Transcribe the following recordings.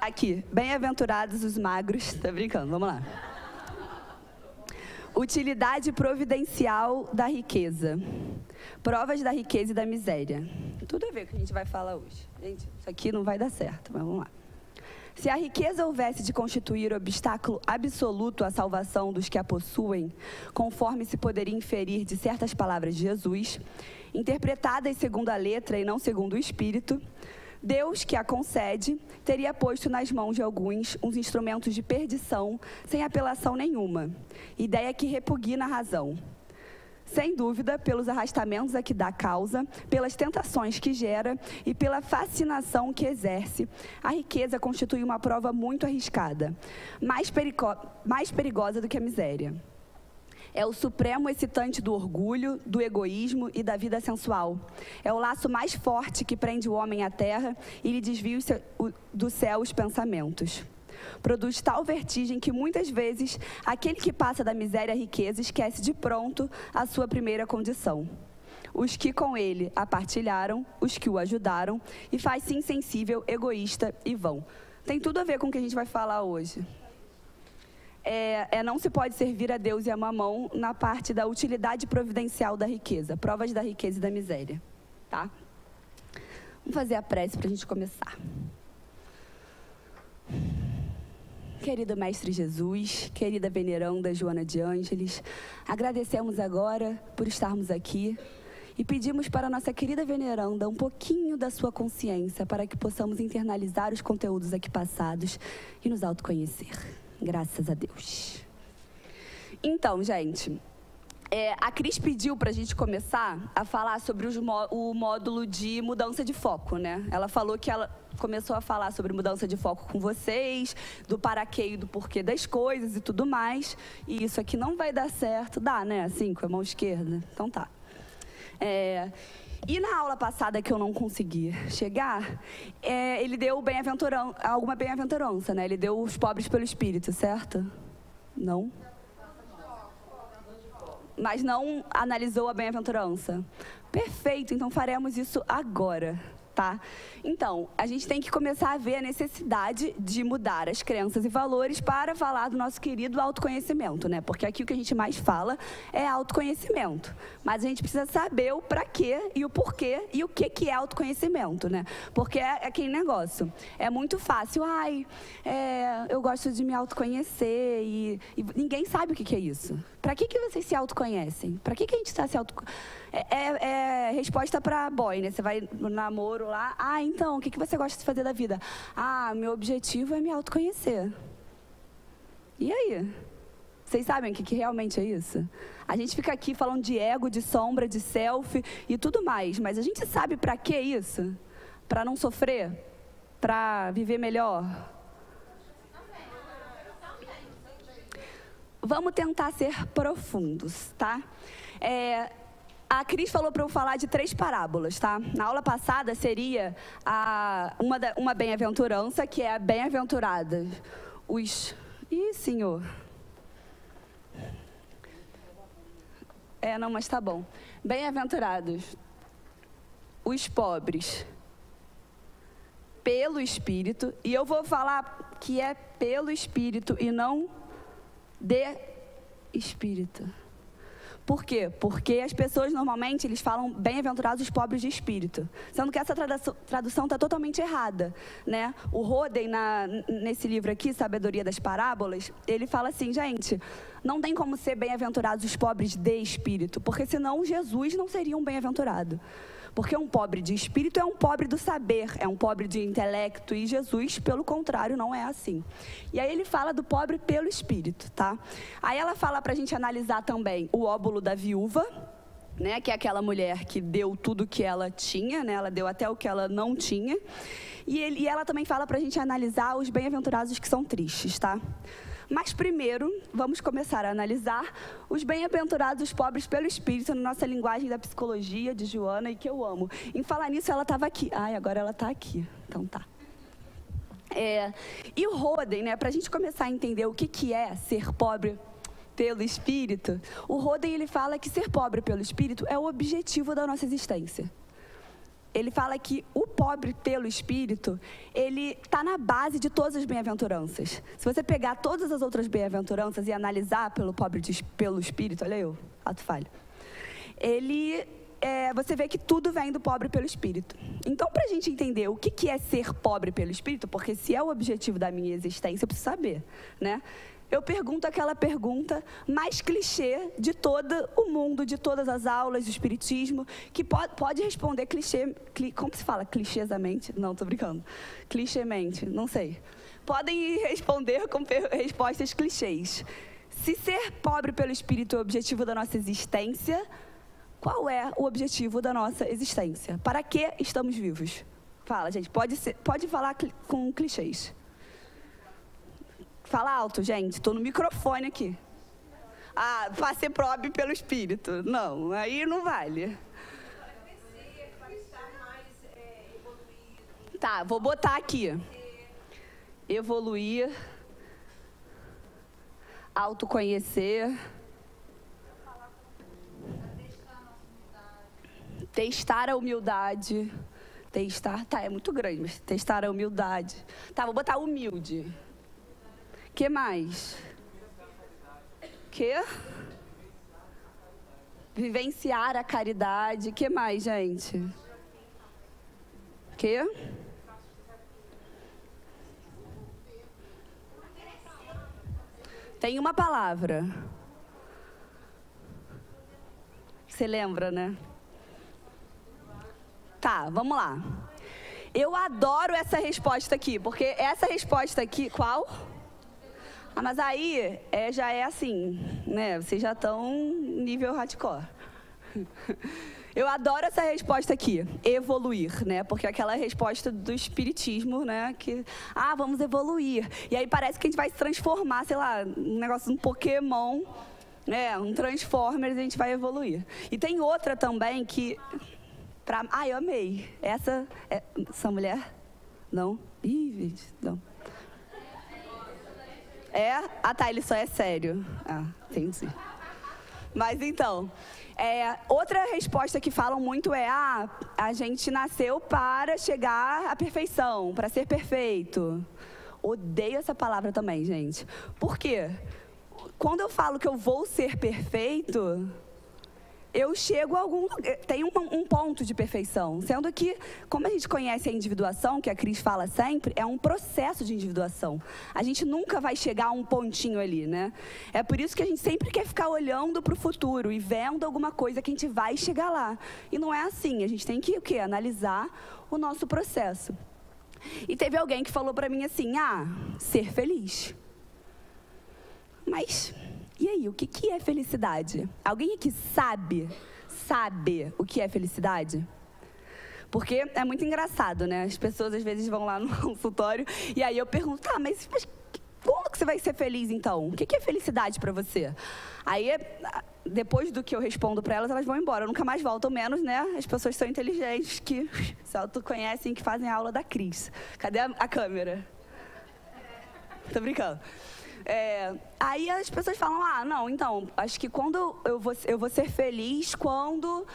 Aqui, bem-aventurados os magros. Tá brincando, vamos lá. Utilidade providencial da riqueza. Provas da riqueza e da miséria. Tudo a ver com o que a gente vai falar hoje. Gente, isso aqui não vai dar certo, mas vamos lá. Se a riqueza houvesse de constituir obstáculo absoluto à salvação dos que a possuem, conforme se poderia inferir de certas palavras de Jesus, interpretadas segundo a letra e não segundo o espírito, Deus, que a concede, teria posto nas mãos de alguns uns instrumentos de perdição, sem apelação nenhuma, ideia que repugna a razão. Sem dúvida, pelos arrastamentos a que dá causa, pelas tentações que gera e pela fascinação que exerce, a riqueza constitui uma prova muito arriscada, mais perigosa do que a miséria. É o supremo excitante do orgulho, do egoísmo e da vida sensual. É o laço mais forte que prende o homem à terra e lhe desvia do céu os pensamentos. Produz tal vertigem que muitas vezes aquele que passa da miséria à riqueza esquece de pronto a sua primeira condição. Os que com ele a partilharam, os que o ajudaram, e faz-se insensível, egoísta e vão. Tem tudo a ver com o que a gente vai falar hoje. Não se pode servir a Deus e a mamão na parte da utilidade providencial da riqueza, provas da riqueza e da miséria, tá? Vamos fazer a prece para a gente começar. Querido Mestre Jesus, querida veneranda Joana de Ângeles, agradecemos agora por estarmos aqui e pedimos para a nossa querida veneranda um pouquinho da sua consciência para que possamos internalizar os conteúdos aqui passados e nos autoconhecer. Graças a Deus. Então, gente, a Cris pediu para a gente começar a falar sobre o módulo de mudança de foco, né? Ela falou que ela começou a falar sobre mudança de foco com vocês, do para quê e do porquê das coisas e tudo mais. E isso aqui não vai dar certo. Dá, né? Assim, com a mão esquerda. Então tá. E na aula passada que eu não consegui chegar, ele deu alguma bem-aventurança, né? Ele deu os pobres pelo Espírito, certo? Não? Mas não analisou a bem-aventurança. Perfeito, então faremos isso agora, tá? Então, a gente tem que começar a ver a necessidade de mudar as crenças e valores para falar do nosso querido autoconhecimento, né? Porque aqui o que a gente mais fala é autoconhecimento. Mas a gente precisa saber o para quê e o porquê e o que é autoconhecimento, né? Porque é aquele negócio. É muito fácil. Eu gosto de me autoconhecer e ninguém sabe o que é isso. Para que vocês se autoconhecem? Para que a gente está se autoconhecendo? Resposta para boy, né? Você vai no namoro lá. Então, o que você gosta de fazer da vida? Meu objetivo é me autoconhecer. E aí? Vocês sabem o que realmente é isso? A gente fica aqui falando de ego, de sombra, de selfie e tudo mais. Mas a gente sabe para que isso? Para não sofrer? Para viver melhor? Vamos tentar ser profundos, tá? A Cris falou para eu falar de 3 parábolas, tá? Na aula passada seria uma bem-aventurança, que é a bem-aventurada. Ih, senhor. Não, mas tá bom. Bem-aventurados os pobres pelo Espírito. E eu vou falar que é pelo Espírito e não de Espírito. Por quê? Porque as pessoas normalmente eles falam bem-aventurados os pobres de espírito, sendo que essa tradução está totalmente errada, né? O Roden, nesse livro aqui, Sabedoria das Parábolas, ele fala assim, gente, não tem como ser bem-aventurados os pobres de espírito, porque senão Jesus não seria um bem-aventurado. Porque um pobre de espírito é um pobre do saber, é um pobre de intelecto, e Jesus, pelo contrário, não é assim. E aí ele fala do pobre pelo espírito, tá? Aí ela fala pra gente analisar também o óbolo da viúva, né? Que é aquela mulher que deu tudo que ela tinha, né? Ela deu até o que ela não tinha. E ela também fala pra gente analisar os bem-aventurados que são tristes, tá? Mas primeiro, vamos começar a analisar os bem-aventurados, os pobres pelo Espírito, na nossa linguagem da psicologia de Joana, e que eu amo. Em falar nisso, ela estava aqui. Agora ela está aqui. Então tá. E o Roden, né, para a gente começar a entender o que é ser pobre pelo Espírito, o Roden ele fala que ser pobre pelo Espírito é o objetivo da nossa existência. ele fala que o pobre pelo Espírito, ele está na base de todas as bem-aventuranças. Se você pegar todas as outras bem-aventuranças e analisar pelo pobre pelo Espírito, olha eu, ato falho, você vê que tudo vem do pobre pelo Espírito. Então, para a gente entender o que é ser pobre pelo Espírito, porque se é o objetivo da minha existência, eu preciso saber, né? Eu pergunto aquela pergunta mais clichê de todo o mundo, de todas as aulas do Espiritismo, que pode responder como se fala? Clichêsamente? Não, estou brincando. Clichêmente, não sei. Podem responder com respostas clichês. Se ser pobre pelo Espírito é o objetivo da nossa existência, qual é o objetivo da nossa existência? Para que estamos vivos? Fala, gente. Pode falar com clichês. Fala alto, gente. Estou no microfone aqui. Ah, para ser pobre pelo Espírito. Não, aí não vale. Tá, vou botar aqui. Evoluir. Autoconhecer. Testar a humildade. Tá, é muito grande, mas testar a humildade. Tá, vou botar humilde. Que mais? Vivenciar a caridade. Que mais, gente? Tem uma palavra. Você lembra, né? Tá, vamos lá. Eu adoro essa resposta aqui, porque essa resposta aqui, qual? Ah, mas aí já é assim, né? Vocês já estão nível hardcore. Eu adoro essa resposta aqui, evoluir, né? Porque é aquela resposta do espiritismo, né? Que, vamos evoluir. E aí parece que a gente vai se transformar, sei lá, um negócio, um Pokémon, né? Um Transformers, e a gente vai evoluir. E tem outra também que... eu amei. Essa mulher? Não? Ih, gente, não. Tá, ele só é sério. Entendi. Mas então, outra resposta que falam muito a gente nasceu para chegar à perfeição, para ser perfeito. Odeio essa palavra também, gente. Por quê? Quando eu falo que eu vou ser perfeito, eu chego a tem um ponto de perfeição, sendo que, como a gente conhece a individuação, que a Cris fala sempre, é um processo de individuação. A gente nunca vai chegar a um pontinho ali, né? É por isso que a gente sempre quer ficar olhando para o futuro e vendo alguma coisa que a gente vai chegar lá. E não é assim, a gente tem que analisar o nosso processo. E teve alguém que falou para mim assim, ser feliz. Mas... e aí, o que é felicidade? Alguém aqui sabe o que é felicidade? Porque é muito engraçado, né? As pessoas às vezes vão lá no consultório e aí eu pergunto, mas quando que você vai ser feliz então? O que é felicidade para você? Aí, depois do que eu respondo para elas, elas vão embora, nunca mais voltam, menos, né? As pessoas são inteligentes, que se autoconhecem, que fazem a aula da Cris. Cadê a câmera? Tô brincando. Aí as pessoas falam, não, então, acho que quando eu vou ser feliz quando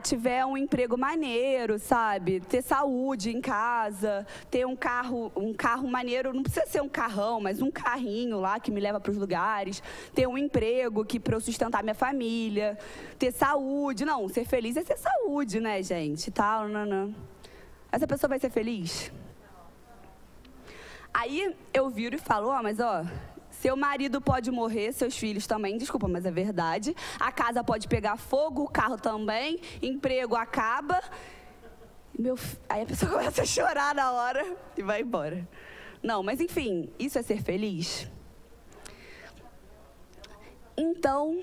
tiver um emprego maneiro, sabe? Ter saúde em casa, ter um carro maneiro, não precisa ser um carrão, mas um carrinho lá que me leva para os lugares, ter um emprego para eu sustentar minha família, ter saúde. Não, ser feliz é ter saúde, né, gente? Não. Essa pessoa vai ser feliz? Aí eu viro e falo, seu marido pode morrer, seus filhos também, desculpa, mas é verdade. A casa pode pegar fogo, o carro também, emprego acaba. Aí a pessoa começa a chorar na hora e vai embora. Não, mas enfim, isso é ser feliz? Então,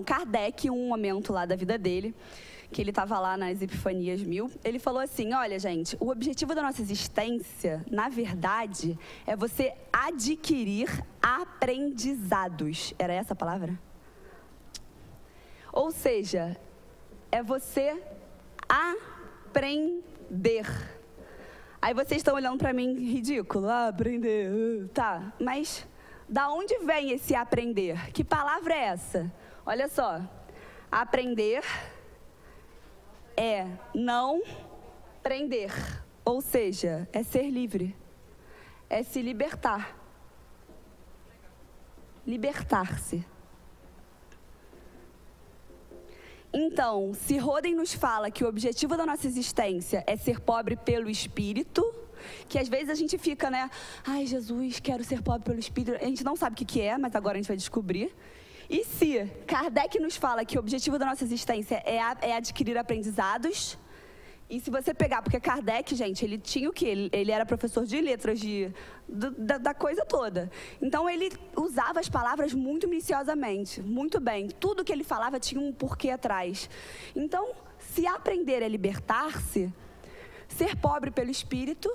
Kardec, em um momento lá da vida dele, que ele estava lá nas Epifanias 1000, ele falou assim, olha, gente, o objetivo da nossa existência, na verdade, é você adquirir aprendizados. Era essa a palavra? Ou seja, é você aprender. Aí vocês estão olhando para mim, ridículo, aprender, tá, mas da onde vem esse aprender? Que palavra é essa? Olha só, aprender... é não prender, ou seja, é ser livre, é se libertar, libertar-se. Então, se Roden nos fala que o objetivo da nossa existência é ser pobre pelo espírito, que às vezes a gente fica, né? Ai, Jesus, quero ser pobre pelo espírito. A gente não sabe o que é, mas agora a gente vai descobrir. E se Kardec nos fala que o objetivo da nossa existência é adquirir aprendizados, e se você pegar, porque Kardec, gente, ele tinha o quê? Ele era professor de letras, da coisa toda. Então, ele usava as palavras muito minuciosamente, muito bem. Tudo que ele falava tinha um porquê atrás. Então, se aprender é libertar-se, ser pobre pelo espírito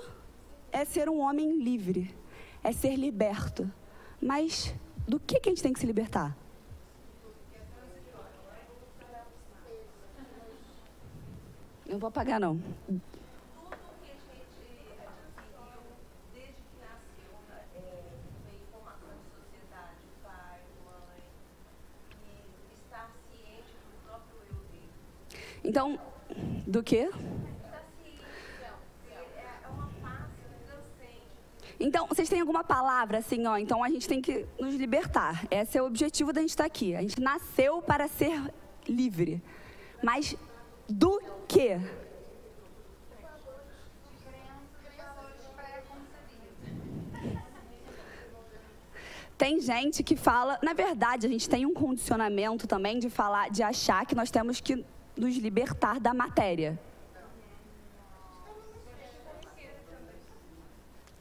é ser um homem livre, é ser liberto. Mas do que a gente tem que se libertar? Não vou apagar, não. Tudo que a gente adquiriu desde que nasceu, vem formação de sociedade, pai, mãe, e estar ciente do próprio eu dele. Então, do quê? Estar ciente, é uma fase transcendente. Então, vocês têm alguma palavra assim, ó? Então a gente tem que nos libertar. Esse é o objetivo da gente estar aqui. A gente nasceu para ser livre. Mas do quê? Tem gente que fala, na verdade, a gente tem um condicionamento também de falar, de achar que nós temos que nos libertar da matéria.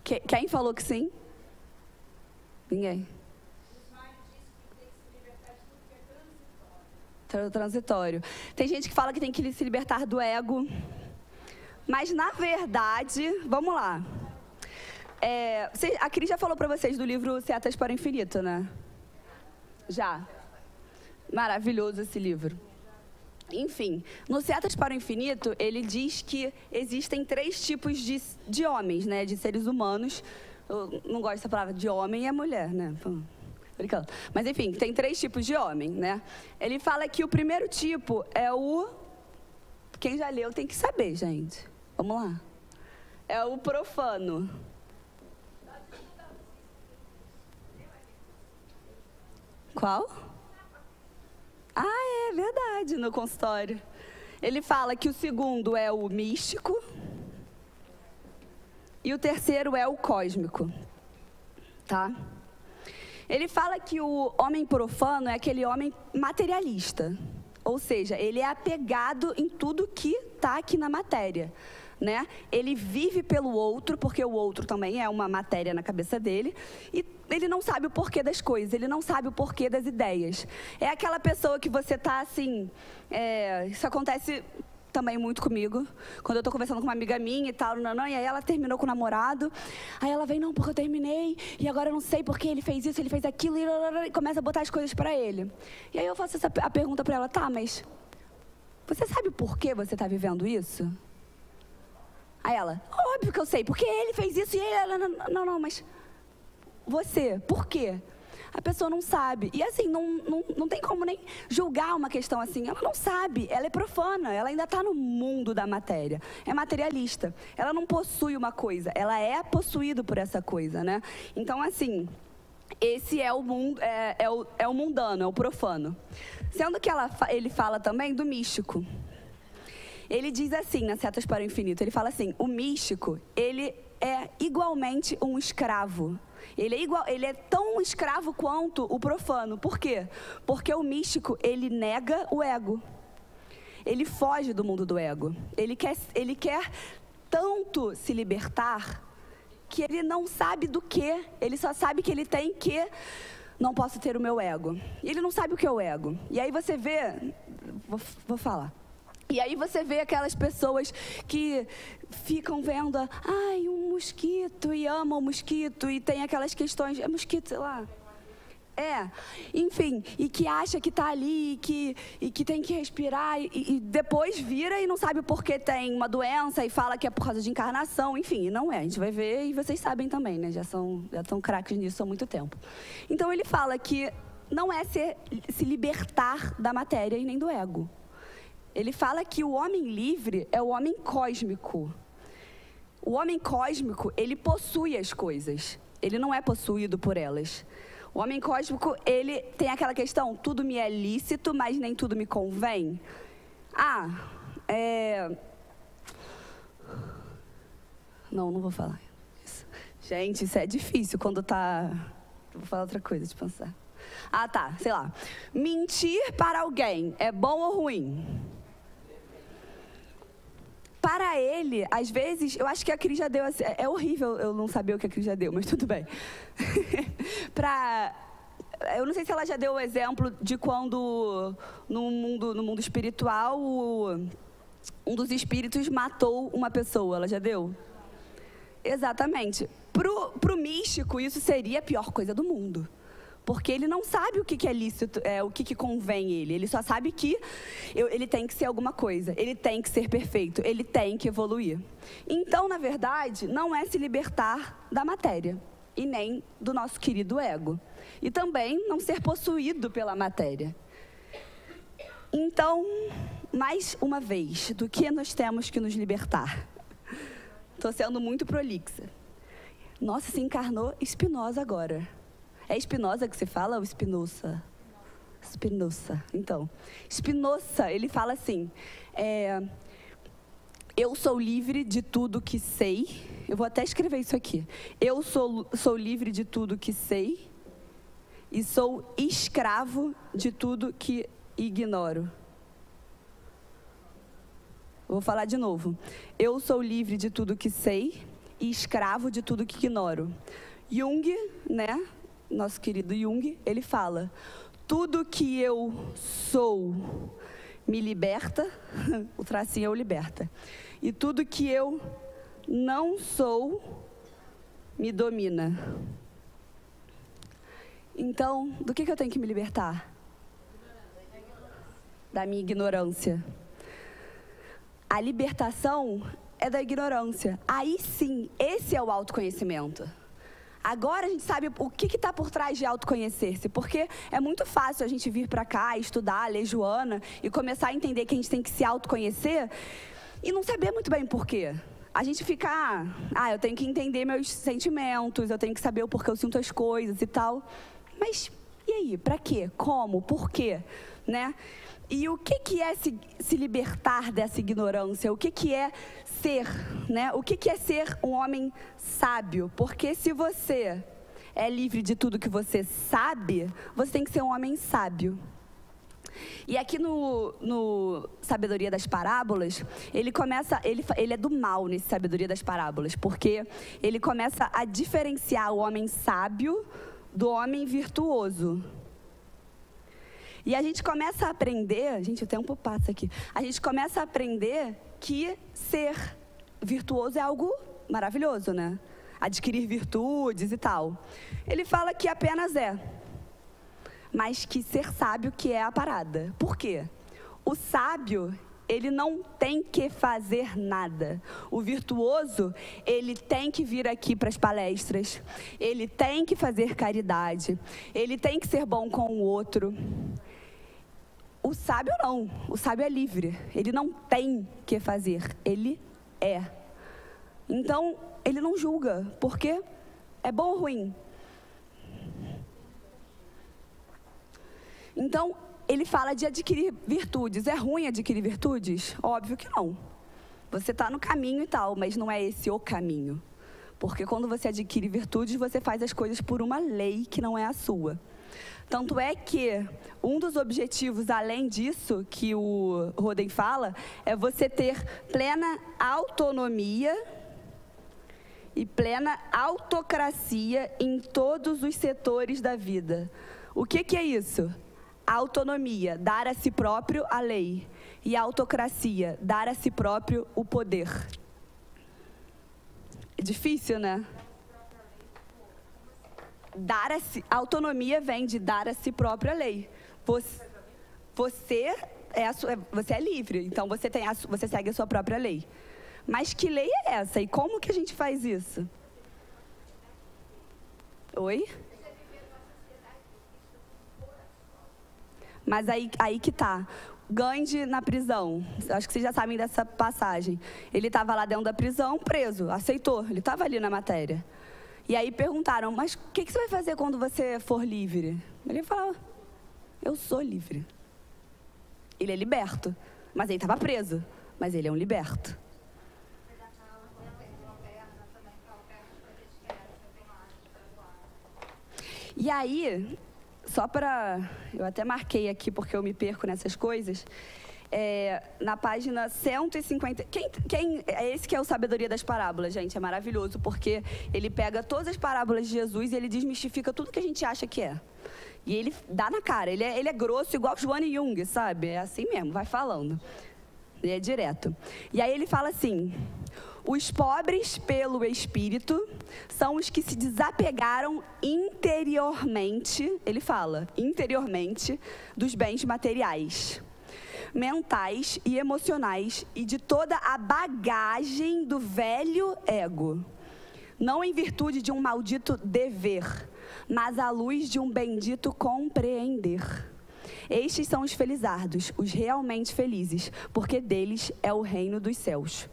Quem falou que sim? Ninguém. Transitório. Tem gente que fala que tem que se libertar do ego. Mas, na verdade, vamos lá. A Cris já falou para vocês do livro Setas para o Infinito, né? Já. Maravilhoso esse livro. Enfim, no Setas para o Infinito, ele diz que existem 3 tipos de homens, né? De seres humanos. Eu não gosto dessa palavra de homem e mulher, né? Brincando. Mas, enfim, tem 3 tipos de homem, né? Ele fala que o primeiro tipo é o... Quem já leu tem que saber, gente. Vamos lá. É o profano. Qual? Ah, é verdade, no consultório. Ele fala que o segundo é o místico e o terceiro é o cósmico, tá? Ele fala que o homem profano é aquele homem materialista, ou seja, ele é apegado em tudo que está aqui na matéria, né? Ele vive pelo outro, porque o outro também é uma matéria na cabeça dele, e ele não sabe o porquê das coisas, ele não sabe o porquê das ideias. É aquela pessoa que você está assim, isso acontece também muito comigo, quando eu tô conversando com uma amiga minha e tal, e aí ela terminou com o namorado, aí ela vem, não, porque eu terminei, e agora eu não sei porque ele fez isso, ele fez aquilo, e começa a botar as coisas pra ele. E aí eu faço a pergunta pra ela, tá, mas você sabe por que você tá vivendo isso? Aí ela, óbvio que eu sei, porque ele fez isso e ele... Não, mas você, por quê? A pessoa não sabe. E assim, não tem como nem julgar uma questão assim. Ela não sabe, ela é profana, ela ainda está no mundo da matéria. É materialista. Ela não possui uma coisa, ela é possuído por essa coisa, né? Então, assim, esse é o mundo, é o mundano, é o profano. Sendo que ele fala também do místico. Ele diz assim, nas Setas para o Infinito, ele fala assim, o místico, ele é igualmente um escravo. Ele é tão escravo quanto o profano. Por quê? Porque o místico, ele nega o ego. Ele foge do mundo do ego. Ele quer tanto se libertar que ele não sabe do quê. Ele só sabe que ele tem que... Não posso ter o meu ego. E ele não sabe o que é o ego. E aí você vê... Vou falar. E aí você vê aquelas pessoas que ficam vendo, ai, um mosquito, e amam o mosquito, e tem aquelas questões, é mosquito, sei lá. Enfim, e que acha que está ali, e que tem que respirar, e depois vira e não sabe por que tem uma doença, e fala que é por causa de encarnação, enfim, não é, a gente vai ver, e vocês sabem também, né, já estão craques nisso há muito tempo. Então ele fala que não é se libertar da matéria e nem do ego. Ele fala que o homem livre é o homem cósmico. O homem cósmico, ele possui as coisas. Ele não é possuído por elas. O homem cósmico, ele tem aquela questão, tudo me é lícito, mas nem tudo me convém. Não vou falar isso. Gente, isso é difícil quando tá... Vou falar outra coisa, deixa eu pensar. Sei lá. Mentir para alguém é bom ou ruim? Para ele, às vezes, eu acho que a Cris já deu... É horrível eu não saber o que a Cris já deu, mas tudo bem. Eu não sei se ela já deu o exemplo de quando, no mundo espiritual, um dos espíritos matou uma pessoa. Ela já deu? Exatamente. Pro místico, isso seria a pior coisa do mundo. Porque ele não sabe o que é lícito, o que convém ele. Ele só sabe que ele tem que ser alguma coisa. Ele tem que ser perfeito. Ele tem que evoluir. Então, na verdade, não é se libertar da matéria. E nem do nosso querido ego. E também não ser possuído pela matéria. Então, mais uma vez, do que nós temos que nos libertar? Estou sendo muito prolixa. Nossa, se encarnou Spinoza agora. É Spinoza que se fala ou Spinoza? Spinoza. Então, Spinoza, ele fala assim, eu sou livre de tudo que sei. Eu vou até escrever isso aqui. Eu sou livre de tudo que sei e sou escravo de tudo que ignoro. Vou falar de novo. Eu sou livre de tudo que sei e escravo de tudo que ignoro. Jung, né? Nosso querido Jung, ele fala, tudo que eu sou me liberta, o tracinho é o liberta, e tudo que eu não sou me domina. Então, do que eu tenho que me libertar? Da minha ignorância. A libertação é da ignorância. Aí sim, esse é o autoconhecimento. Agora a gente sabe o que está por trás de autoconhecer-se, porque é muito fácil a gente vir para cá, estudar, ler Joana e começar a entender que a gente tem que se autoconhecer e não saber muito bem por quê. A gente fica, eu tenho que entender meus sentimentos, eu tenho que saber o porquê eu sinto as coisas e tal. Mas e aí, para quê? Como? Por quê? Né? E o que é se libertar dessa ignorância? O que é ser, né? O que é ser um homem sábio? Porque se você é livre de tudo que você sabe, você tem que ser um homem sábio. E aqui no Sabedoria das Parábolas, ele é do mal nesse Sabedoria das Parábolas, porque ele começa a diferenciar o homem sábio do homem virtuoso. E a gente começa a aprender, gente, o tempo passa aqui, a gente começa a aprender que ser virtuoso é algo maravilhoso, né? Adquirir virtudes e tal. Ele fala que apenas mas que ser sábio que é a parada. Por quê? O sábio, ele não tem que fazer nada. O virtuoso, ele tem que vir aqui para as palestras, ele tem que fazer caridade, ele tem que ser bom com o outro. O sábio não, o sábio é livre, ele não tem que fazer, ele é. Então, ele não julga, porque é bom ou ruim. Então, ele fala de adquirir virtudes. É ruim adquirir virtudes? Óbvio que não. Você está no caminho e tal, mas não é esse o caminho. Porque quando você adquire virtudes, você faz as coisas por uma lei que não é a sua. Tanto é que um dos objetivos, além disso, que o Roden fala, é você ter plena autonomia e plena autocracia em todos os setores da vida. O que é isso? A autonomia, dar a si próprio a lei. E a autocracia, dar a si próprio o poder. É difícil, né? Autonomia vem de dar a si própria lei. Você é livre, então você segue a sua própria lei. Mas que lei é essa? E como que a gente faz isso? Oi? Mas aí que tá. Gandhi na prisão. Acho que vocês já sabem dessa passagem. Ele estava lá dentro da prisão, preso, aceitou. Ele estava ali na matéria. E aí perguntaram, mas o que você vai fazer quando você for livre? Ele falou, eu sou livre. Ele é liberto, mas ele estava preso. Mas ele é um liberto. E aí, só para... Eu até marquei aqui porque eu me perco nessas coisas. Na página 150... É esse que é o Sabedoria das Parábolas, gente. É maravilhoso, porque ele pega todas as parábolas de Jesus e ele desmistifica tudo que a gente acha que é. E ele dá na cara. Ele é grosso, igual Johann Jung, sabe? É assim mesmo, vai falando. Ele é direto. E aí ele fala assim... Os pobres pelo Espírito são os que se desapegaram interiormente, ele fala, interiormente, dos bens materiais, mentais e emocionais e de toda a bagagem do velho ego. Não em virtude de um maldito dever, mas à luz de um bendito compreender. Estes são os felizardos, os realmente felizes, porque deles é o reino dos céus.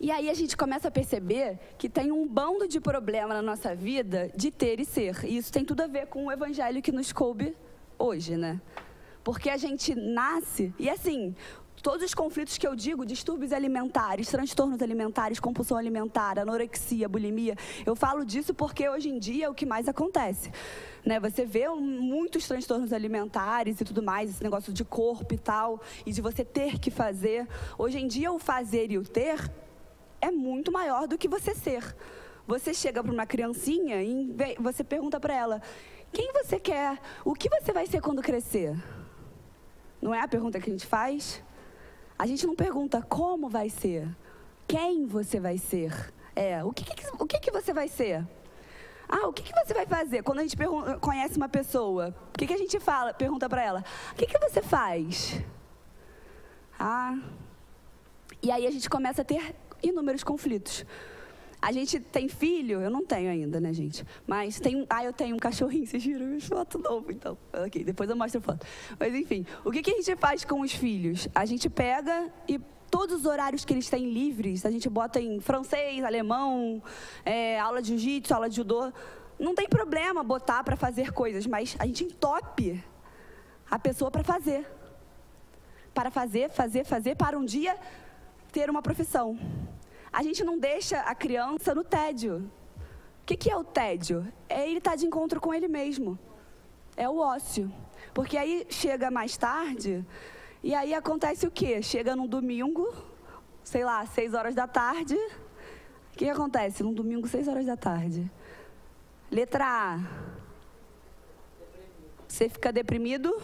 E aí a gente começa a perceber que tem um bando de problema na nossa vida de ter e ser. E isso tem tudo a ver com o evangelho que nos coube hoje, né? Porque a gente nasce, e assim, todos os conflitos que eu digo, distúrbios alimentares, transtornos alimentares, compulsão alimentar, anorexia, bulimia, eu falo disso porque hoje em dia é o que mais acontece. Né? Você vê muitos transtornos alimentares e tudo mais, esse negócio de corpo e tal, e de você ter que fazer. Hoje em dia o fazer e o ter é muito maior do que você ser. Você chega para uma criancinha e você pergunta para ela, quem você quer? O que você vai ser quando crescer? Não é a pergunta que a gente faz? A gente não pergunta como vai ser, quem você vai ser. O que você vai ser? O que você vai fazer? Quando a gente conhece uma pessoa, o que a gente fala? Pergunta para ela, o que você faz? E aí a gente começa a ter inúmeros conflitos. A gente tem filho, eu não tenho ainda, né, gente? Mas eu tenho um cachorrinho, vocês viram minha foto novo, então. Ok, depois eu mostro a foto. Mas enfim, o que a gente faz com os filhos? A gente pega e todos os horários que eles têm livres, a gente bota em francês, alemão, aula de jiu-jitsu, aula de judô. Não tem problema botar para fazer coisas, mas a gente entope a pessoa para fazer. Para fazer, para um dia ter uma profissão. A gente não deixa a criança no tédio. O que é o tédio? É ele estar de encontro com ele mesmo. É o ócio. Porque aí chega mais tarde, e aí acontece o quê? Chega num domingo, sei lá, 6 horas da tarde. O que acontece num domingo, 6 horas da tarde? Letra A. Você fica deprimido.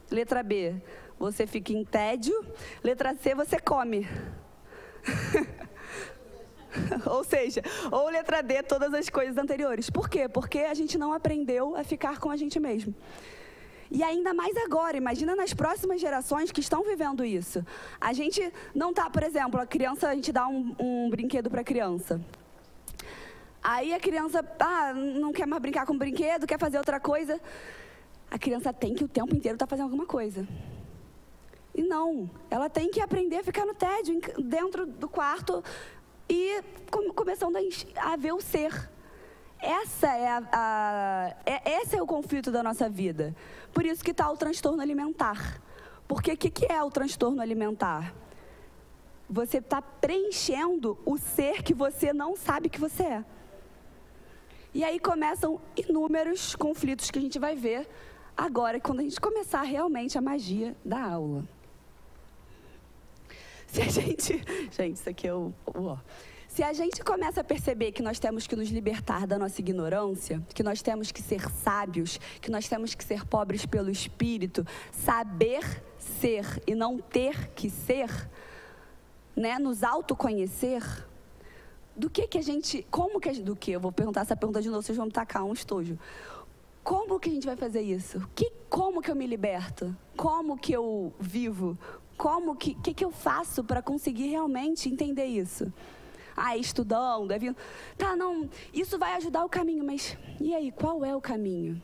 Letra B. Você fica em tédio. Letra C, você come. Ou seja, ou letra D, todas as coisas anteriores. Por quê? Porque a gente não aprendeu a ficar com a gente mesmo. E ainda mais agora, imagina nas próximas gerações que estão vivendo isso. A gente não tá, por exemplo, a gente dá um brinquedo para a criança. Aí a criança, não quer mais brincar com o brinquedo, quer fazer outra coisa. A criança tem que o tempo inteiro estar fazendo alguma coisa. E não, ela tem que aprender a ficar no tédio, dentro do quarto e começando a ver o ser. Esse é o conflito da nossa vida. Por isso que está o transtorno alimentar. Porque o que é o transtorno alimentar? Você está preenchendo o ser que você não sabe que você é. E aí começam inúmeros conflitos que a gente vai ver agora, quando a gente começar realmente a magia da aula. Se a gente... Gente, isso aqui é Se a gente começa a perceber que nós temos que nos libertar da nossa ignorância, que nós temos que ser sábios, que nós temos que ser pobres pelo Espírito, saber ser e não ter que ser, né, nos autoconhecer, eu vou perguntar essa pergunta de novo, vocês vão me tacar um estojo. Como que a gente vai fazer isso? Como que eu me liberto? Como que eu vivo? O que eu faço para conseguir realmente entender isso? Estudando, isso vai ajudar o caminho, mas e aí, qual é o caminho?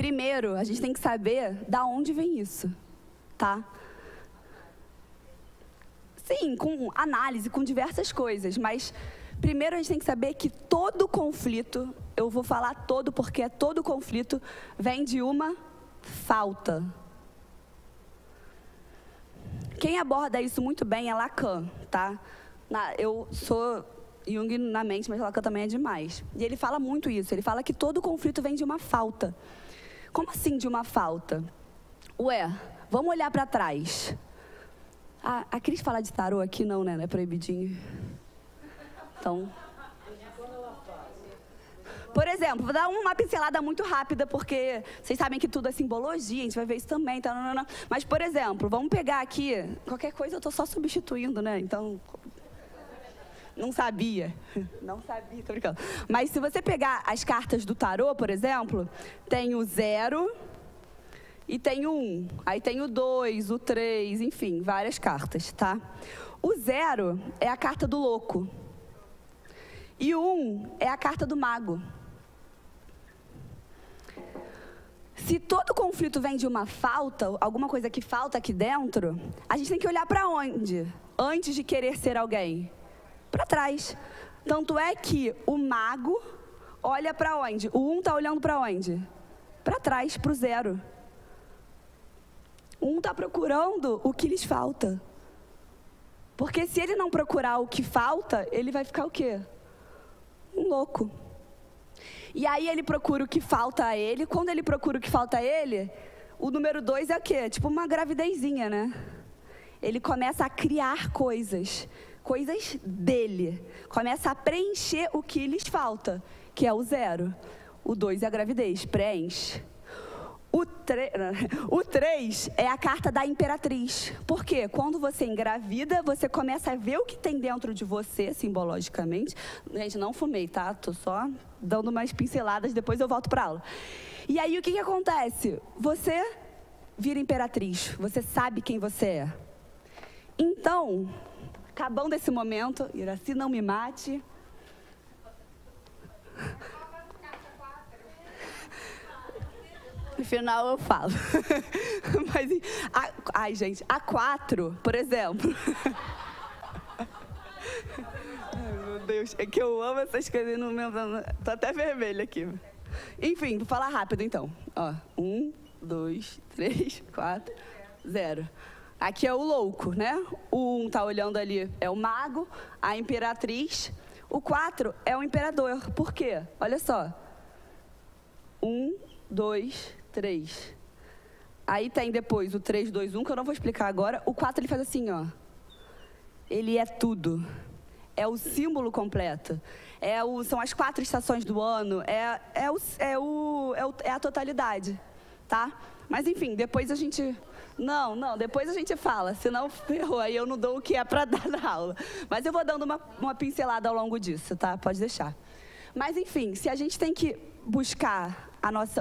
primeiro, a gente tem que saber da onde vem isso, tá? Sim, com análise, com diversas coisas, mas primeiro a gente tem que saber que todo conflito, eu vou falar todo porque todo conflito vem de uma falta. Quem aborda isso muito bem é Lacan, tá? Eu sou Jung na mente, mas Lacan também é demais. E ele fala muito isso, ele fala que todo conflito vem de uma falta. Como assim de uma falta? Ué, vamos olhar para trás. A Cris fala de tarô aqui não, né? Não é proibidinho. Então... Por exemplo, vou dar uma pincelada muito rápida, porque vocês sabem que tudo é simbologia, a gente vai ver isso também, tá? Não. Mas, por exemplo, vamos pegar aqui, qualquer coisa eu estou só substituindo, né? Então, não sabia, tô brincando. Mas se você pegar as cartas do tarô, por exemplo, tem o 0 e tem o 1, aí tem o 2, o 3, enfim, várias cartas, tá? O 0 é a carta do louco e o 1 é a carta do mago. Se todo conflito vem de uma falta, alguma coisa que falta aqui dentro, a gente tem que olhar para onde? Antes de querer ser alguém? Para trás. Tanto é que o mago olha para onde? O 1 está olhando para onde? Para trás, para o 0. O 1 está procurando o que lhes falta. Porque se ele não procurar o que falta, ele vai ficar o quê? Um louco. E aí ele procura o que falta a ele. Quando ele procura o que falta a ele, o número 2 é o quê? Tipo uma gravidezinha, né? Ele começa a criar coisas dele. Começa a preencher o que lhes falta, que é o 0. O 2 é a gravidez, preenche. O 3 é a carta da imperatriz. Por quê? Quando você engravida, você começa a ver o que tem dentro de você, simbologicamente. Gente, não fumei, tá? Tô só dando umas pinceladas, depois eu volto pra aula. E aí, o que acontece? Você vira imperatriz, você sabe quem você é. Então, acabando esse momento, Iraci, não me mate. No final eu falo. Mas, ai, gente, a 4, por exemplo. Ai, meu Deus, é que eu amo essas coisas no meu... Tô até vermelha aqui. Enfim, vou falar rápido então. Ó, 1, 2, 3, 4, 0. Aqui é o louco, né? O 1 tá olhando ali, é o mago, a imperatriz. O 4 é o imperador. Por quê? Olha só. 1, 2, 3. Aí tem depois o 3, 2, 1, que eu não vou explicar agora. O 4 ele faz assim, ó. Ele é tudo. É o símbolo completo. São as 4 estações do ano. É a totalidade, tá? Mas enfim, depois a gente... Não, depois a gente fala, senão ferrou, aí eu não dou o que é para dar na aula. Mas eu vou dando uma pincelada ao longo disso, tá? Pode deixar. Mas enfim, se a gente tem que buscar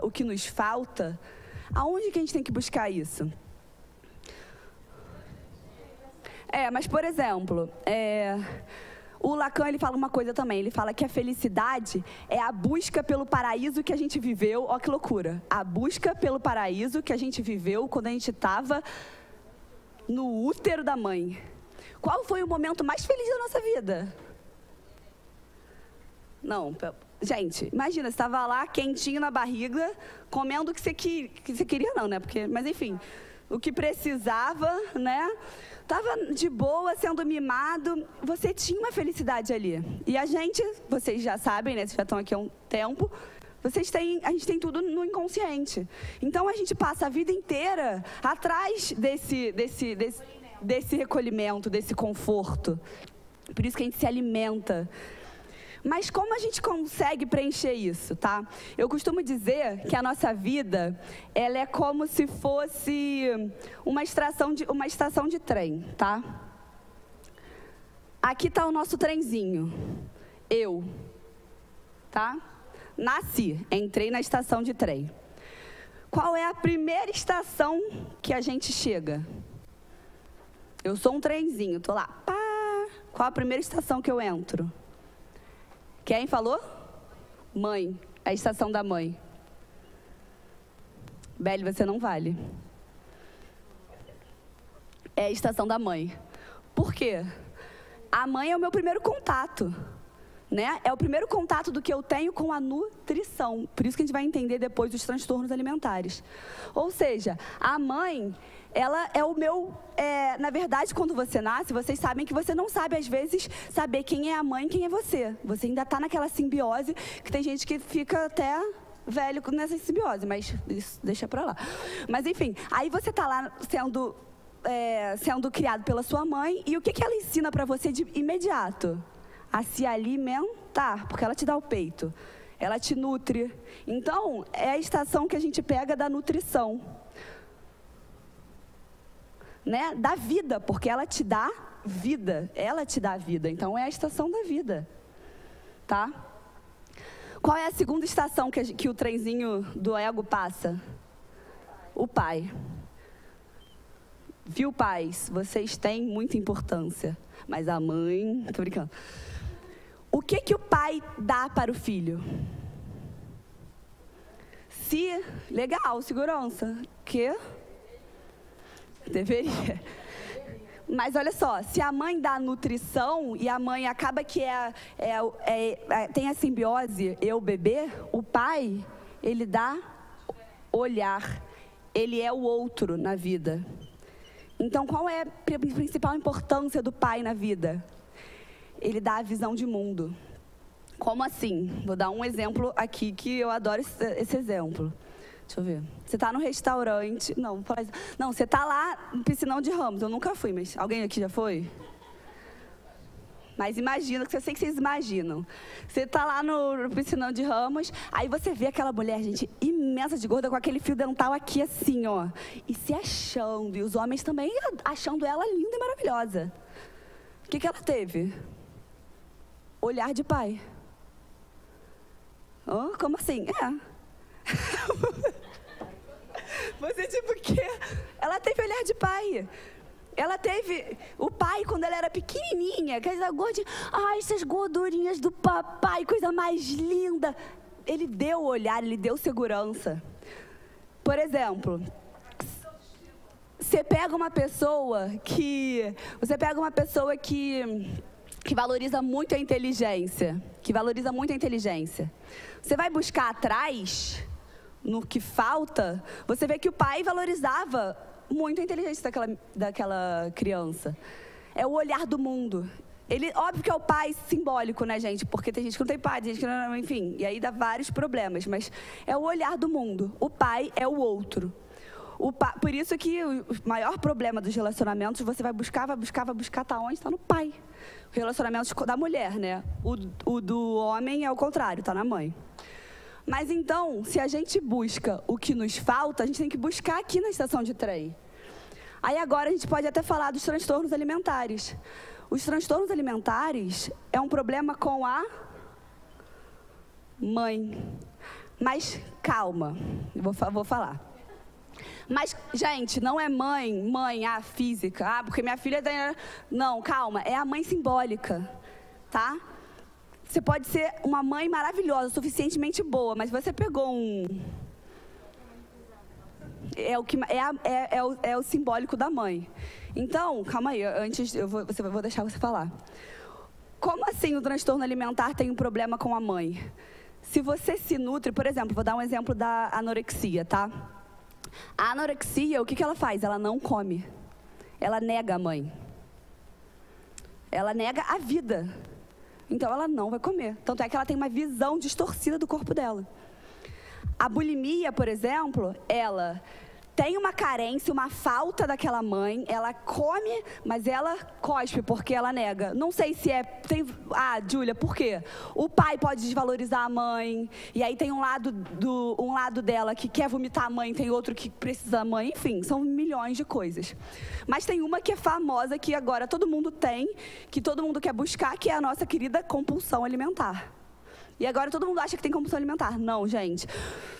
o que nos falta, aonde que a gente tem que buscar isso? Mas por exemplo, o Lacan ele fala uma coisa também, ele fala que a felicidade é a busca pelo paraíso que a gente viveu, ó que loucura, a busca pelo paraíso que a gente viveu quando a gente estava no útero da mãe. Qual foi o momento mais feliz da nossa vida? Não, gente, imagina, você estava lá quentinho na barriga, comendo o que você queria não, né? Mas enfim, o que precisava, né? Estava de boa, sendo mimado, você tinha uma felicidade ali. E a gente, vocês já sabem, né? Vocês já estão aqui há um tempo, a gente tem tudo no inconsciente. Então a gente passa a vida inteira atrás desse recolhimento, desse conforto. Por isso que a gente se alimenta. Mas como a gente consegue preencher isso, tá? Eu costumo dizer que a nossa vida, ela é como se fosse uma estação de trem, tá? Aqui está o nosso trenzinho. Eu, tá? Nasci, entrei na estação de trem. Qual é a primeira estação que a gente chega? Eu sou um trenzinho, tô lá. Pá! Qual a primeira estação que eu entro? Quem falou? Mãe, a estação da mãe. Beli, você não vale. É a estação da mãe. Por quê? A mãe é o meu primeiro contato, né? É o primeiro contato do que eu tenho com a nutrição. Por isso que a gente vai entender depois os transtornos alimentares. Ou seja, a mãe, ela é o meu... na verdade, quando você nasce, vocês sabem que você não sabe, às vezes, saber quem é a mãe e quem é você. Você ainda está naquela simbiose, que tem gente que fica até velho nessa simbiose, mas isso deixa pra lá. Mas, enfim, aí você está lá sendo criado pela sua mãe, e o que ela ensina para você de imediato? A se alimentar, porque ela te dá o peito, ela te nutre. Então, é a estação que a gente pega da nutrição, né? Da vida, porque ela te dá vida, então é a estação da vida, tá? Qual é a segunda estação que o trenzinho do ego passa? O pai. Viu, pais? Vocês têm muita importância. Mas a mãe... Tô brincando. O que o pai dá para o filho? Legal, segurança. Que? Deveria. Mas olha só, se a mãe dá nutrição e a mãe acaba que tem a simbiose eu-bebê, o pai, ele dá olhar. Ele é o outro na vida. Então, qual é a principal importância do pai na vida? Ele dá a visão de mundo. Como assim? Vou dar um exemplo aqui que eu adoro esse exemplo. Deixa eu ver. Você está no restaurante... Não, você está lá no Piscinão de Ramos. Eu nunca fui, mas alguém aqui já foi? Mas imagina, que eu sei que vocês imaginam. Você está lá no Piscinão de Ramos, aí você vê aquela mulher, gente, imensa de gorda, com aquele fio dental aqui assim, ó. E se achando, e os homens também achando ela linda e maravilhosa. O que ela teve? Olhar de pai. Oh, como assim? Você tipo o quê? Ela teve olhar de pai. Ela teve o pai quando ela era pequenininha, aquela gordinha, essas gordurinhas do papai, coisa mais linda. Ele deu olhar, ele deu segurança. Por exemplo, você pega uma pessoa que valoriza muito a inteligência, Você vai buscar atrás, no que falta, você vê que o pai valorizava muito a inteligência daquela criança. É o olhar do mundo. Óbvio que é o pai simbólico, né, gente? Porque tem gente que não tem pai, tem gente que não, enfim, e aí dá vários problemas, mas é o olhar do mundo. O pai é o outro. Por isso que o maior problema dos relacionamentos, você vai buscar, tá onde? Está no pai. O relacionamento da mulher, né? O do homem é o contrário, tá na mãe. Mas então, se a gente busca o que nos falta, a gente tem que buscar aqui na estação de trem. Aí agora a gente pode até falar dos transtornos alimentares. Os transtornos alimentares é um problema com a mãe. Mas calma, eu vou falar. Mas, gente, não é mãe, física, porque minha filha tem... Não, calma, é a mãe simbólica, tá? Você pode ser uma mãe maravilhosa, suficientemente boa, mas você pegou é o simbólico da mãe. Então, calma aí, antes vou deixar você falar. Como assim o transtorno alimentar tem um problema com a mãe? Se você se nutre, por exemplo, vou dar um exemplo da anorexia, tá? A anorexia, o que ela faz? Ela não come. Ela nega a mãe. Ela nega a vida. Então, ela não vai comer. Tanto é que ela tem uma visão distorcida do corpo dela. A bulimia, por exemplo, ela tem uma carência, uma falta daquela mãe, ela come, mas ela cospe porque ela nega. Não sei se Júlia, por quê? O pai pode desvalorizar a mãe, e aí tem um lado dela que quer vomitar a mãe, tem outro que precisa da mãe, enfim, são milhões de coisas. Mas tem uma que é famosa, que agora todo mundo tem, que todo mundo quer buscar, que é a nossa querida compulsão alimentar. E agora todo mundo acha que tem compulsão alimentar. Não, gente.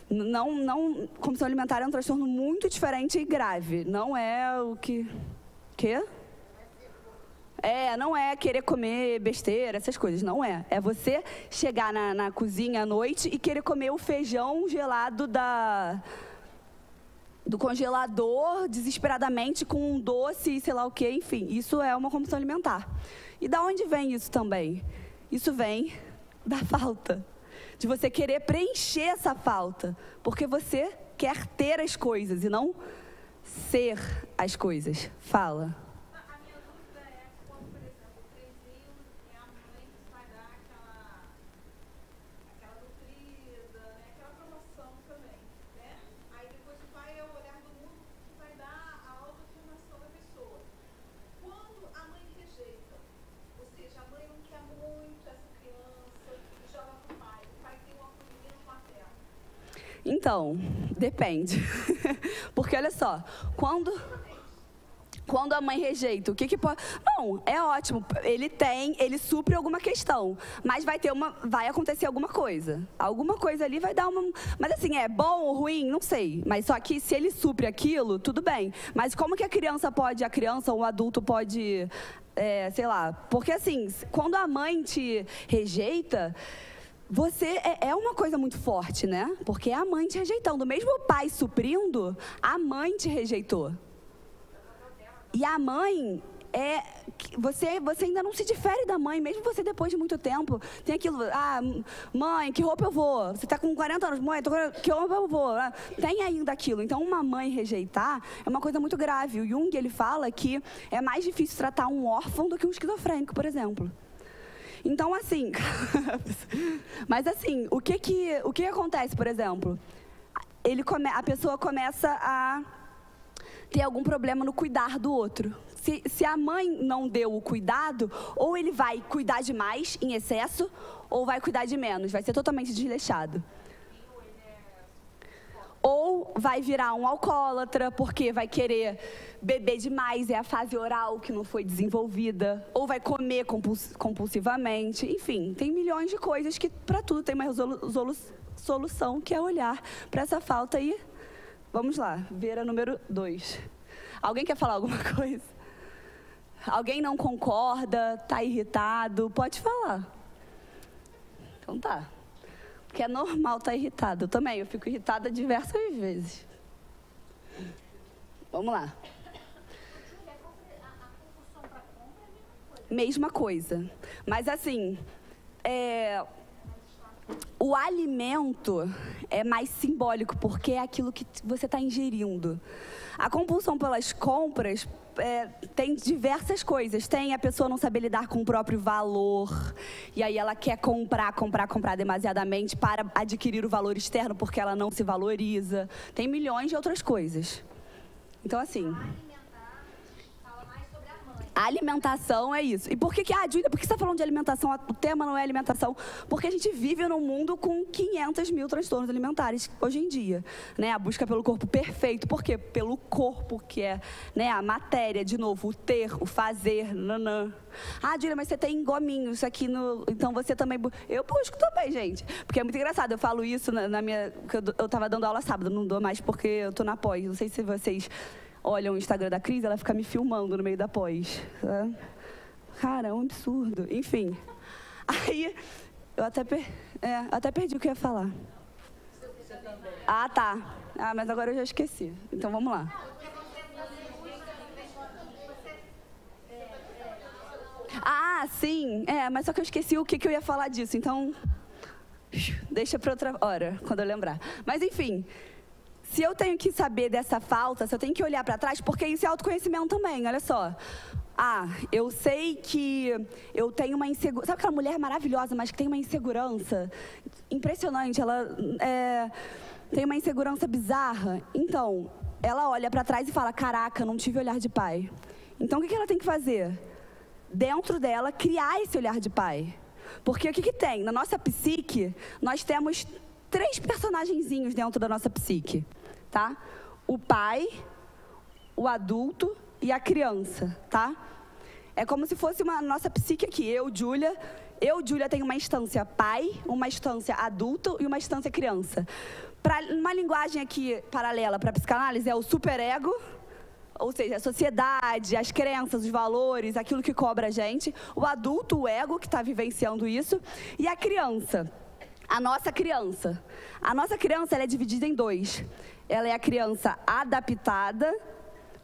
Não, compulsão alimentar é um transtorno muito diferente e grave. Não é o que... Quê? Não é querer comer besteira, essas coisas. Não é. É você chegar na cozinha à noite e querer comer o feijão gelado do congelador desesperadamente com um doce, sei lá o quê, enfim. Isso é uma compulsão alimentar. E da onde vem isso também? Isso vem da falta. De você querer preencher essa falta. Porque você quer ter as coisas e não ser as coisas. Fala. A minha dúvida é quando, por exemplo, 3 anos e a mãe vai dar aquela nutrida, né? Aquela promoção também, né? Aí depois o pai é o olhar do mundo que vai dar a autoafirmação da pessoa. Quando a mãe rejeita, ou seja, a mãe não quer muito essa criança e joga pro pai, o pai tem um acolhimento materno. Então, depende. Porque, olha só, quando a mãe rejeita, o que pode... Não, é ótimo, ele supre alguma questão, mas vai acontecer alguma coisa. Alguma coisa ali vai dar uma... Mas assim, é bom ou ruim? Não sei. Mas só que se ele supre aquilo, tudo bem. Mas como que a criança ou o adulto pode... sei lá, porque assim, quando a mãe te rejeita... Você é uma coisa muito forte, né? Porque é a mãe te rejeitando. Mesmo o pai suprindo, a mãe te rejeitou. E a mãe você ainda não se difere da mãe, mesmo você depois de muito tempo. Tem aquilo, mãe, que roupa eu vou? Você está com 40 anos, mãe, que roupa eu vou? Tem ainda aquilo. Então, uma mãe rejeitar é uma coisa muito grave. O Jung, ele fala que é mais difícil tratar um órfão do que um esquizofrênico, por exemplo. Então, assim, mas assim, o que acontece, por exemplo? A pessoa começa a ter algum problema no cuidar do outro. Se a mãe não deu o cuidado, ou ele vai cuidar demais, em excesso, ou vai cuidar de menos, vai ser totalmente desleixado. Ou vai virar um alcoólatra, porque vai querer beber demais, é a fase oral que não foi desenvolvida. Ou vai comer compulsivamente. Enfim, tem milhões de coisas que, para tudo, tem uma solução, que é olhar para essa falta e... Vamos lá, Vera número 2. Alguém quer falar alguma coisa? Alguém não concorda, está irritado? Pode falar. Então tá. Porque é normal estar irritado. Eu também, eu fico irritada diversas vezes. Vamos lá. Mesma coisa. Mas assim, o alimento é mais simbólico, porque é aquilo que você está ingerindo. A compulsão pelas compras tem diversas coisas. Tem a pessoa não saber lidar com o próprio valor, e aí ela quer comprar demasiadamente para adquirir o valor externo, porque ela não se valoriza. Tem milhões de outras coisas. Então, assim... A alimentação é isso. E por que Júlia, por que você está falando de alimentação? O tema não é alimentação. Porque a gente vive num mundo com 500 mil transtornos alimentares hoje em dia. Né? A busca pelo corpo perfeito. Por quê? Pelo corpo, que é, né, a matéria, de novo, o ter, o fazer, nanã. Júlia, mas você tem gominhos aqui no... Então você também... Eu busco também, gente. Porque é muito engraçado. Eu falo isso na minha... Eu estava dando aula sábado, não dou mais porque eu estou na pós. Não sei se vocês... olham o Instagram da Cris, ela fica me filmando no meio da pós. Cara, é um absurdo. Enfim. Aí, eu até perdi o que eu ia falar. Tá. Mas agora eu já esqueci. Então, vamos lá. Sim. Mas só que eu esqueci o que eu ia falar disso. Então, deixa para outra hora, quando eu lembrar. Mas, enfim... Se eu tenho que saber dessa falta, se eu tenho que olhar para trás, porque isso é autoconhecimento também, olha só. Eu sei que eu tenho uma insegurança. Sabe aquela mulher maravilhosa, mas que tem uma insegurança impressionante? Ela tem uma insegurança bizarra. Então, ela olha para trás e fala, caraca, não tive olhar de pai. Então, o que ela tem que fazer? Dentro dela, criar esse olhar de pai. Porque o que tem? Na nossa psique, nós temos 3 personagenzinhos dentro da nossa psique. Tá? O pai, o adulto e a criança, tá? É como se fosse uma nossa psique aqui. Eu, Júlia, tenho uma instância pai, uma instância adulto e uma instância criança. Uma linguagem aqui paralela para a psicanálise é o superego, ou seja, a sociedade, as crenças, os valores, aquilo que cobra a gente. O adulto, o ego, que está vivenciando isso. E a criança. a nossa criança. A nossa criança, ela é dividida em dois. Ela é a criança adaptada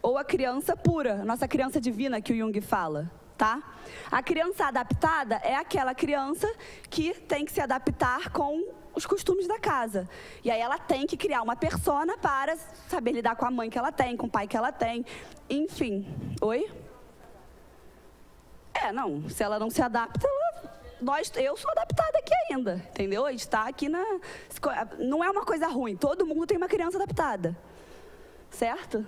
ou a criança pura, a nossa criança divina que o Jung fala, tá? A criança adaptada é aquela criança que tem que se adaptar com os costumes da casa. E aí ela tem que criar uma persona para saber lidar com a mãe que ela tem, com o pai que ela tem, enfim. Oi? Não, se ela não se adapta, eu sou adaptada aqui ainda, entendeu? A gente está aqui na... Não é uma coisa ruim, todo mundo tem uma criança adaptada, certo?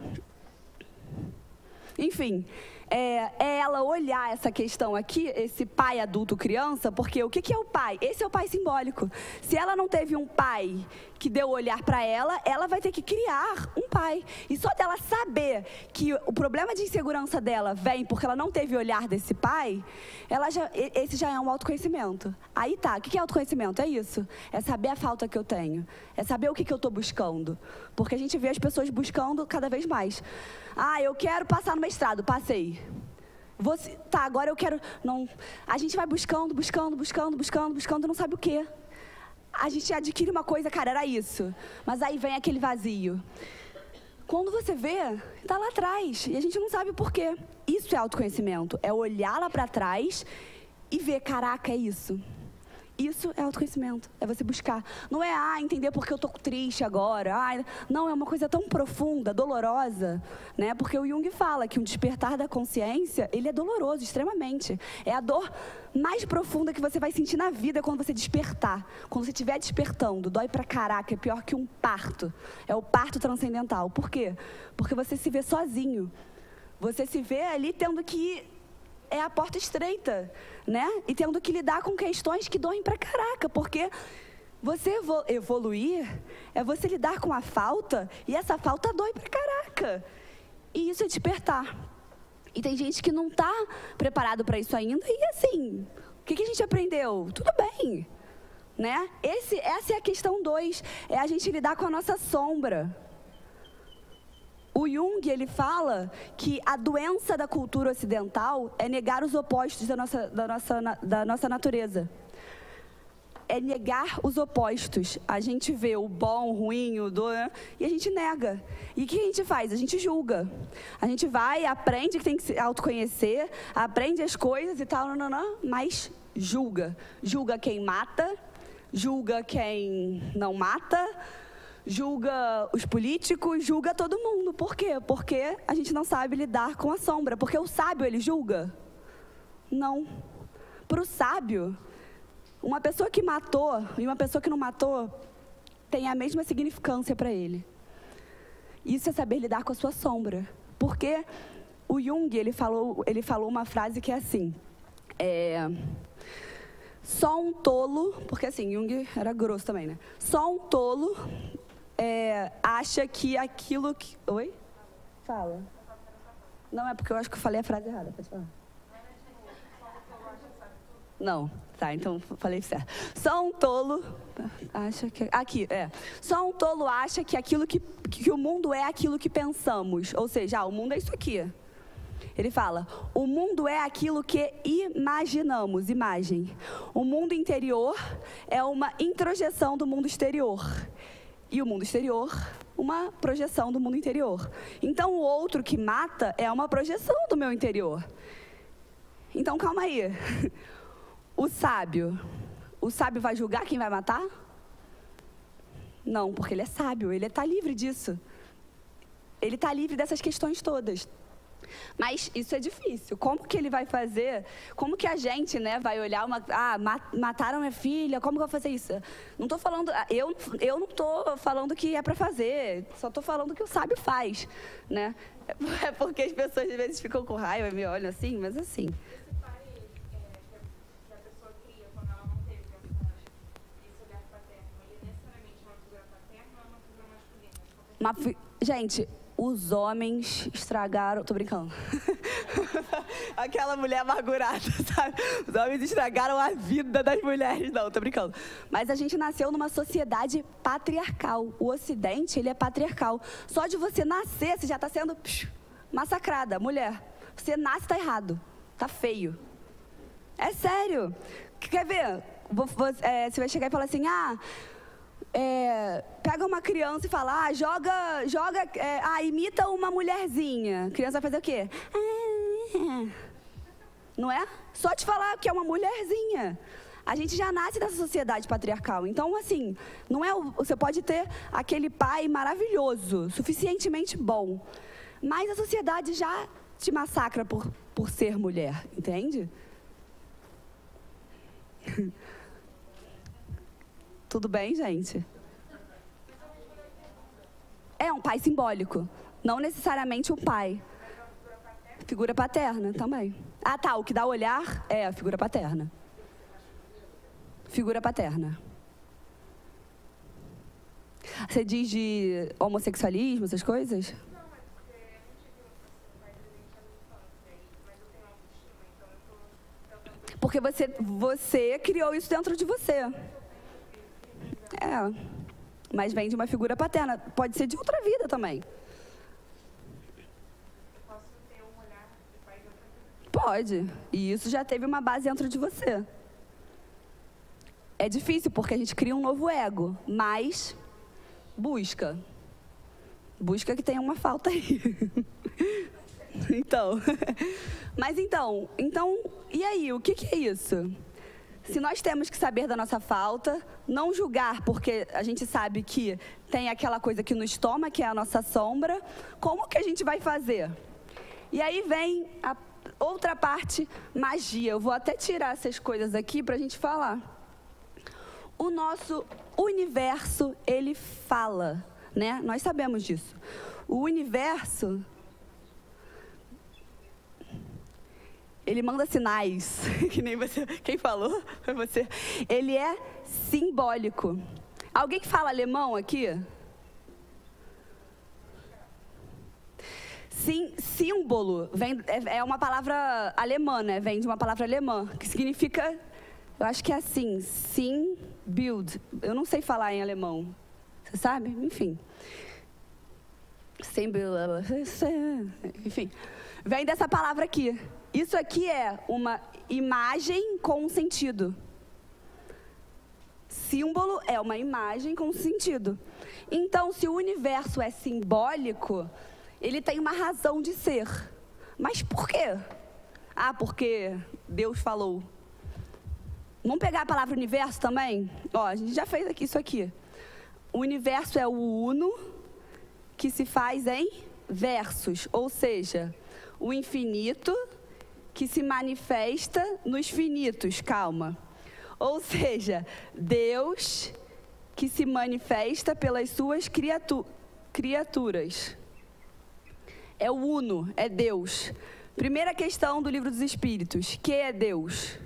Enfim, é ela olhar essa questão aqui, esse pai adulto criança, porque o que é o pai? Esse é o pai simbólico. Se ela não teve um pai que deu o olhar para ela, ela vai ter que criar um pai. E só dela saber que o problema de insegurança dela vem porque ela não teve o olhar desse pai, esse já é um autoconhecimento. Aí tá, o que é autoconhecimento? É isso. É saber a falta que eu tenho. É saber o que eu estou buscando. Porque a gente vê as pessoas buscando cada vez mais. Eu quero passar no mestrado, passei. Tá, agora eu quero... Não. A gente vai buscando, não sabe o quê. A gente adquire uma coisa, cara, era isso. Mas aí vem aquele vazio. Quando você vê, tá lá atrás. E a gente não sabe por quê. Isso é autoconhecimento. É olhar lá para trás e ver, caraca, é isso. Isso é autoconhecimento, é você buscar. Não é, entender porque eu tô triste agora. Não, é uma coisa tão profunda, dolorosa, né? Porque o Jung fala que um despertar da consciência, ele é doloroso, extremamente. É a dor mais profunda que você vai sentir na vida quando você despertar. Quando você estiver despertando, dói pra caraca, é pior que um parto. É o parto transcendental. Por quê? Porque você se vê sozinho. Você se vê ali tendo que... É a porta estreita, né? E tendo que lidar com questões que doem pra caraca, porque você evoluir é você lidar com a falta, e essa falta dói pra caraca. E isso é despertar. E tem gente que não tá preparado para isso ainda, e assim, o que a gente aprendeu? Tudo bem, né? Essa é a questão 2, é a gente lidar com a nossa sombra. O Jung, ele fala que a doença da cultura ocidental é negar os opostos da nossa natureza. É negar os opostos. A gente vê o bom, o ruim, e a gente nega. E o que a gente faz? A gente julga. A gente vai, aprende que tem que se autoconhecer, aprende as coisas e tal, mas julga. Julga quem mata, julga quem não mata, julga os políticos, julga todo mundo. Por quê? Porque a gente não sabe lidar com a sombra. Porque o sábio, ele julga? Não. Para o sábio, uma pessoa que matou e uma pessoa que não matou tem a mesma significância para ele. Isso é saber lidar com a sua sombra. Porque o Jung, ele falou uma frase que é assim... Só um tolo... Porque assim, Jung era grosso também, né? Só um tolo... acha que aquilo que... Oi? Fala. Não, é porque eu acho que eu falei a frase errada. Pode falar. Não. Tá, então falei certo. Só um tolo acha que... Só um tolo acha que aquilo que o mundo é aquilo que pensamos. Ou seja, o mundo é isso aqui. Ele fala, o mundo é aquilo que imaginamos, imagem. O mundo interior é uma introjeção do mundo exterior. E o mundo exterior, uma projeção do mundo interior. Então, o outro que mata é uma projeção do meu interior. Então, calma aí. O sábio vai julgar quem vai matar? Não, porque ele é sábio, ele está livre disso. Ele está livre dessas questões todas. Mas isso é difícil. Como que ele vai fazer? Como que a gente, né, vai olhar mataram minha filha, como que eu vou fazer isso? Não estou falando, eu não estou falando que é para fazer, só estou falando que o sábio faz, né? É porque as pessoas às vezes ficam com raiva e me olham assim, mas assim. Esse pai que a pessoa cria quando ela não teve esse olhar paterno, ele necessariamente é uma figura paterna ou é uma figura masculina? Gente, os homens estragaram... Tô brincando. Aquela mulher amargurada, sabe? Os homens estragaram a vida das mulheres. Não, tô brincando. Mas a gente nasceu numa sociedade patriarcal. O Ocidente, ele é patriarcal. Só de você nascer, você já está sendo massacrada. Mulher, você nasce, tá errado. Tá feio. É sério. Quer ver? você vai chegar e falar assim, pega uma criança e fala, imita uma mulherzinha. A criança vai fazer o quê? Não é? Só te falar que é uma mulherzinha. A gente já nasce nessa sociedade patriarcal. Então, assim, não é você pode ter aquele pai maravilhoso, suficientemente bom, mas a sociedade já te massacra por ser mulher, entende? Tudo bem, gente? É um pai simbólico, não necessariamente um pai. Figura paterna também. Ah, tá, o que dá olhar é a figura paterna. Figura paterna. Você diz de homossexualismo, essas coisas? Não, é porque a gente viu assim, vai presente a minha infância, mas eu tenho autoestima, então eu tô tentando... Porque você criou isso dentro de você. Mas vem de uma figura paterna. Pode ser de outra vida também. Eu posso ter um olhar de pai de outra vida. Pode. E isso já teve uma base dentro de você. É difícil porque a gente cria um novo ego, mas busca que tem uma falta aí. Então, e aí, o que é isso? Se nós temos que saber da nossa falta, não julgar, porque a gente sabe que tem aquela coisa que nos toma, que é a nossa sombra, como que a gente vai fazer? E aí vem a outra parte, magia. Eu vou até tirar essas coisas aqui para a gente falar. O nosso universo, ele fala, né? Nós sabemos disso. O universo, ele manda sinais, que nem você, quem falou foi você. Ele é simbólico. Alguém que fala alemão aqui? Sim, símbolo é uma palavra alemã, né? Vem de uma palavra alemã, que significa, eu acho que é assim, Bild. Eu não sei falar em alemão. Você sabe? Enfim. Enfim. Vem dessa palavra aqui. Isso aqui é uma imagem com um sentido. Símbolo é uma imagem com sentido. Então, se o universo é simbólico, ele tem uma razão de ser. Mas por quê? Porque Deus falou. Vamos pegar a palavra universo também? A gente já fez aqui isso aqui. O universo é o uno que se faz em versos, ou seja, o infinito que se manifesta nos finitos, calma. Ou seja, Deus que se manifesta pelas suas criaturas. É o uno, é Deus. Primeira questão do Livro dos Espíritos, que é Deus?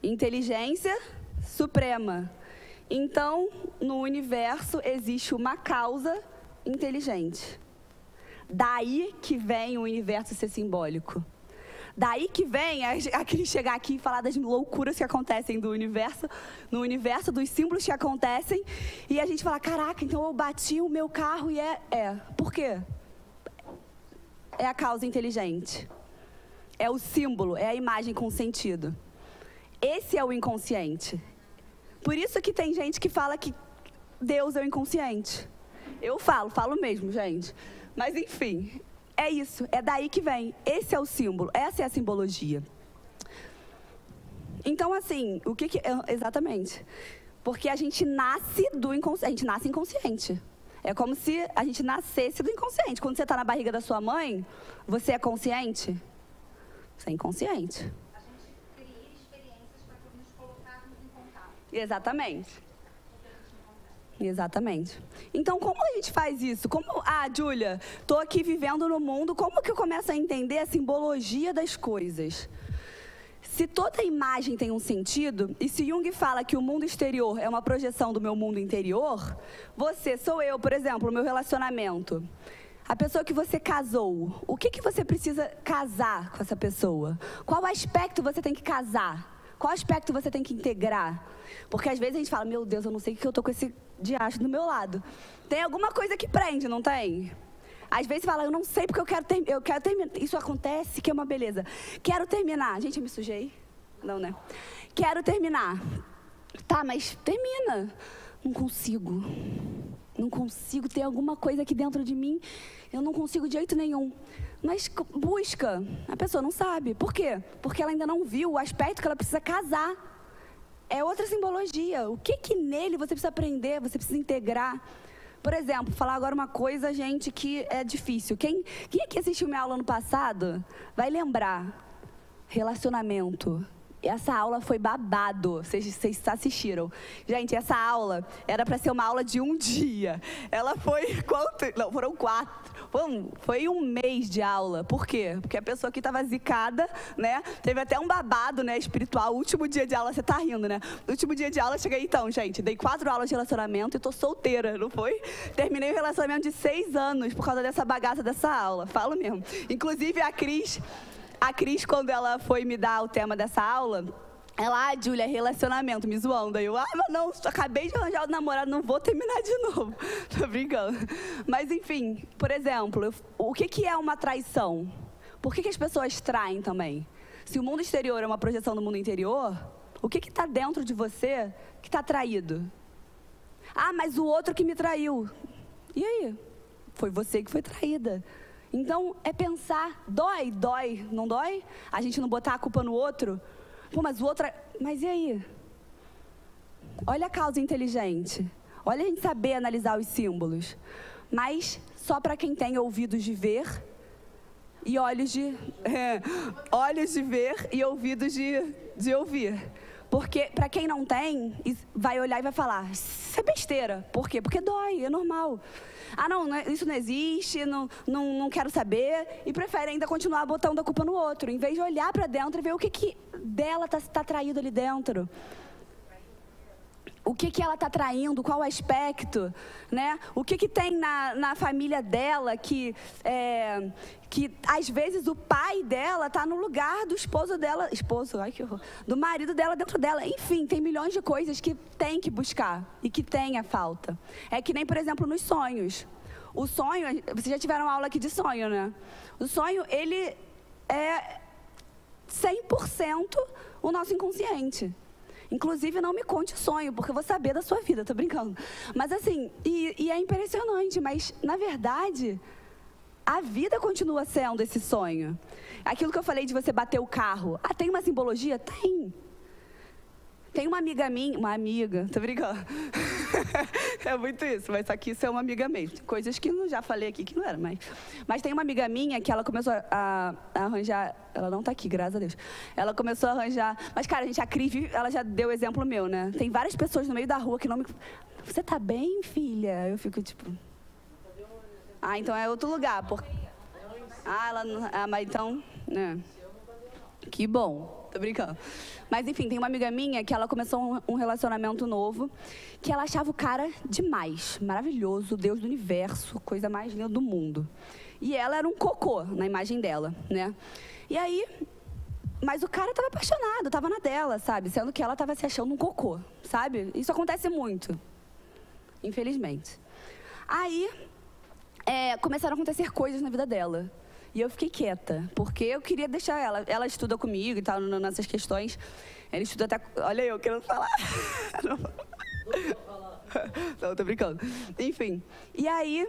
Inteligência suprema. Então, no universo existe uma causa inteligente. Daí que vem o universo ser simbólico. Daí que vem aquele chegar aqui e falar das loucuras que acontecem do universo, no universo, dos símbolos que acontecem, e a gente fala, caraca, então eu bati o meu carro e Por quê? É a causa inteligente. É o símbolo, é a imagem com sentido. Esse é o inconsciente. Por isso que tem gente que fala que Deus é o inconsciente. Eu falo mesmo, gente. Mas enfim, é isso, é daí que vem. Esse é o símbolo, essa é a simbologia. Então, assim, o que exatamente? Porque a gente nasce do inconsciente, a gente nasce inconsciente. É como se a gente nascesse do inconsciente. Quando você está na barriga da sua mãe, você é consciente? Você é inconsciente. Exatamente. Exatamente. Então, como a gente faz isso? Júlia, estou aqui vivendo no mundo, como que eu começo a entender a simbologia das coisas? Se toda imagem tem um sentido, e se Jung fala que o mundo exterior é uma projeção do meu mundo interior, sou eu, por exemplo, o meu relacionamento. A pessoa que você casou, o que você precisa casar com essa pessoa? Qual aspecto você tem que casar? Qual aspecto você tem que integrar? Porque às vezes a gente fala, meu Deus, eu não sei o que eu tô com esse diacho do meu lado. Tem alguma coisa que prende, não tem? Às vezes você fala, eu não sei porque eu quero terminar. Isso acontece, que é uma beleza. Quero terminar. Gente, eu me sujei. Não, né? Quero terminar. Tá, mas termina. Não consigo. Não consigo, ter alguma coisa aqui dentro de mim. Eu não consigo de jeito nenhum. Mas busca. A pessoa não sabe. Por quê? Porque ela ainda não viu o aspecto que ela precisa casar. É outra simbologia. O que nele você precisa aprender, você precisa integrar. Por exemplo, falar agora uma coisa, gente, que é difícil. Quem aqui assistiu minha aula ano passado vai lembrar. Relacionamento. Essa aula foi babado, vocês assistiram. Gente, essa aula era para ser uma aula de um dia. Ela foi quanto? Não, foram 4. Foi um mês de aula. Por quê? Porque a pessoa aqui estava zicada, né? Teve até um babado, né, espiritual. O último dia de aula, você tá rindo, né? No último dia de aula, eu cheguei, então, gente, dei 4 aulas de relacionamento e tô solteira, não foi? Terminei o relacionamento de 6 anos por causa dessa bagaça dessa aula. Falo mesmo. Inclusive, a Cris, quando ela foi me dar o tema dessa aula, ela, Júlia, relacionamento, me zoando. Aí eu, mas não, acabei de arranjar o namorado, não vou terminar de novo. Tô brincando. Mas, enfim, por exemplo, o que é uma traição? Por que as pessoas traem também? Se o mundo exterior é uma projeção do mundo interior, o que está dentro de você que está traído? Ah, mas o outro que me traiu. E aí? Foi você que foi traída. Então, é pensar, dói, não dói? A gente não botar a culpa no outro? Pô, mas o outro... Mas e aí? Olha a causa inteligente. Olha a gente saber analisar os símbolos. Mas só para quem tem ouvidos de ver e olhos de... olhos de ver e ouvidos de ouvir. Porque, para quem não tem, vai olhar e vai falar, isso é besteira. Por quê? Porque dói, é normal. Ah, não, isso não existe, não quero saber. E prefere ainda continuar botando a culpa no outro, em vez de olhar para dentro e ver o que dela está traído ali dentro. O que ela está traindo, qual aspecto, né? O que tem na família dela que às vezes o pai dela está no lugar do esposo dela, ai que horror, do marido dela dentro dela. Enfim, tem milhões de coisas que tem que buscar e que tem a falta. É que nem, por exemplo, nos sonhos. O sonho, vocês já tiveram aula aqui de sonho, né? O sonho, ele é 100% o nosso inconsciente. Inclusive, não me conte sonho, porque eu vou saber da sua vida, tô brincando. Mas assim, e é impressionante, mas na verdade, a vida continua sendo esse sonho. Aquilo que eu falei de você bater o carro. Ah, tem uma simbologia? Tem. Tem uma amiga minha, tô brincando. É muito isso, mas só que isso é uma amiga mesmo. Coisas que eu já falei aqui que não era, mas tem uma amiga minha que ela começou a arranjar, ela não tá aqui, graças a Deus. Ela começou a arranjar, mas cara, a Cris, ela já deu exemplo meu, né? Tem várias pessoas no meio da rua que não me... Você tá bem, filha? Eu fico tipo... Ah, então é outro lugar, porque... mas então... né? Que bom, tô brincando. Mas enfim, tem uma amiga minha que ela começou um relacionamento novo, que ela achava o cara demais, maravilhoso, Deus do universo, coisa mais linda do mundo. E ela era um cocô na imagem dela, né? E aí, mas o cara tava apaixonado, tava na dela, sabe? Sendo que ela tava se achando um cocô, sabe? Isso acontece muito, infelizmente. Aí, começaram a acontecer coisas na vida dela. E eu fiquei quieta, porque eu queria deixar ela. Ela estuda comigo e tal, nessas questões. Ela estuda até... Olha eu querendo falar. Não, tô brincando. Enfim. E aí,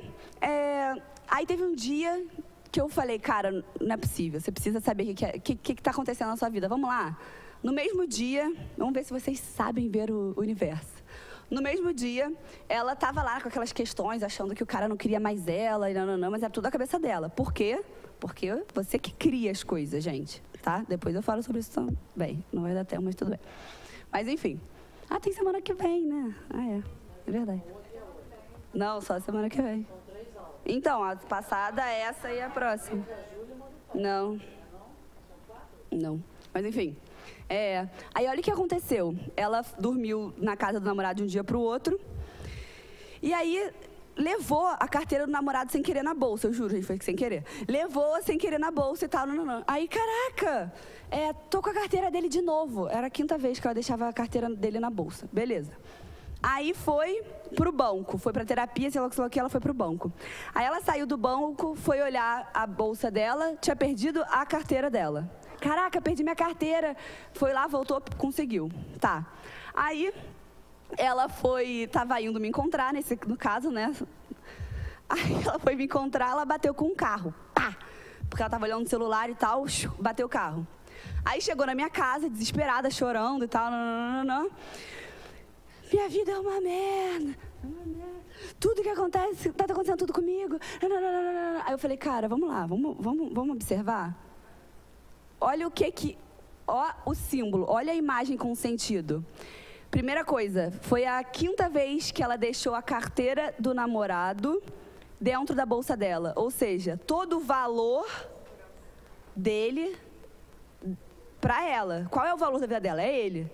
aí teve um dia que eu falei, cara, não é possível. Você precisa saber o que tá acontecendo na sua vida. Vamos lá? No mesmo dia, vamos ver se vocês sabem ver o universo. No mesmo dia, ela estava lá com aquelas questões, achando que o cara não queria mais ela, e não, mas era tudo a cabeça dela. Por quê? Porque você que cria as coisas, gente, tá? Depois eu falo sobre isso também. Não vai dar tempo, mas tudo bem. Mas, enfim. Ah, tem semana que vem, né? Ah, é verdade. Não, só semana que vem. Então, a passada, essa e a próxima. Não. Mas, enfim. Aí olha o que aconteceu. Ela dormiu na casa do namorado de um dia para o outro. E aí levou a carteira do namorado sem querer na bolsa. Eu juro, gente, foi sem querer. Levou sem querer na bolsa e tal. Não. Aí, caraca, tô com a carteira dele de novo. Era a 5ª vez que ela deixava a carteira dele na bolsa. Beleza. Aí foi pro banco, foi pra terapia, sei lá o que, ela foi pro banco. Aí ela saiu do banco, foi olhar a bolsa dela, tinha perdido a carteira dela. caraca, perdi minha carteira. Foi lá, voltou, conseguiu. Tá. Aí, ela tava indo me encontrar, no caso, né? Aí ela foi me encontrar, ela bateu com um carro. Pá! Porque ela tava olhando no celular e tal, bateu o carro. Aí chegou na minha casa, desesperada, chorando e tal. Minha vida é uma merda. Tudo que acontece, tá acontecendo tudo comigo. Aí eu falei, cara, vamos lá, vamos observar. Olha ó o símbolo, olha a imagem com sentido. Primeira coisa, foi a 5ª vez que ela deixou a carteira do namorado dentro da bolsa dela. Ou seja, todo o valor dele para ela. Qual é o valor da vida dela? É ele.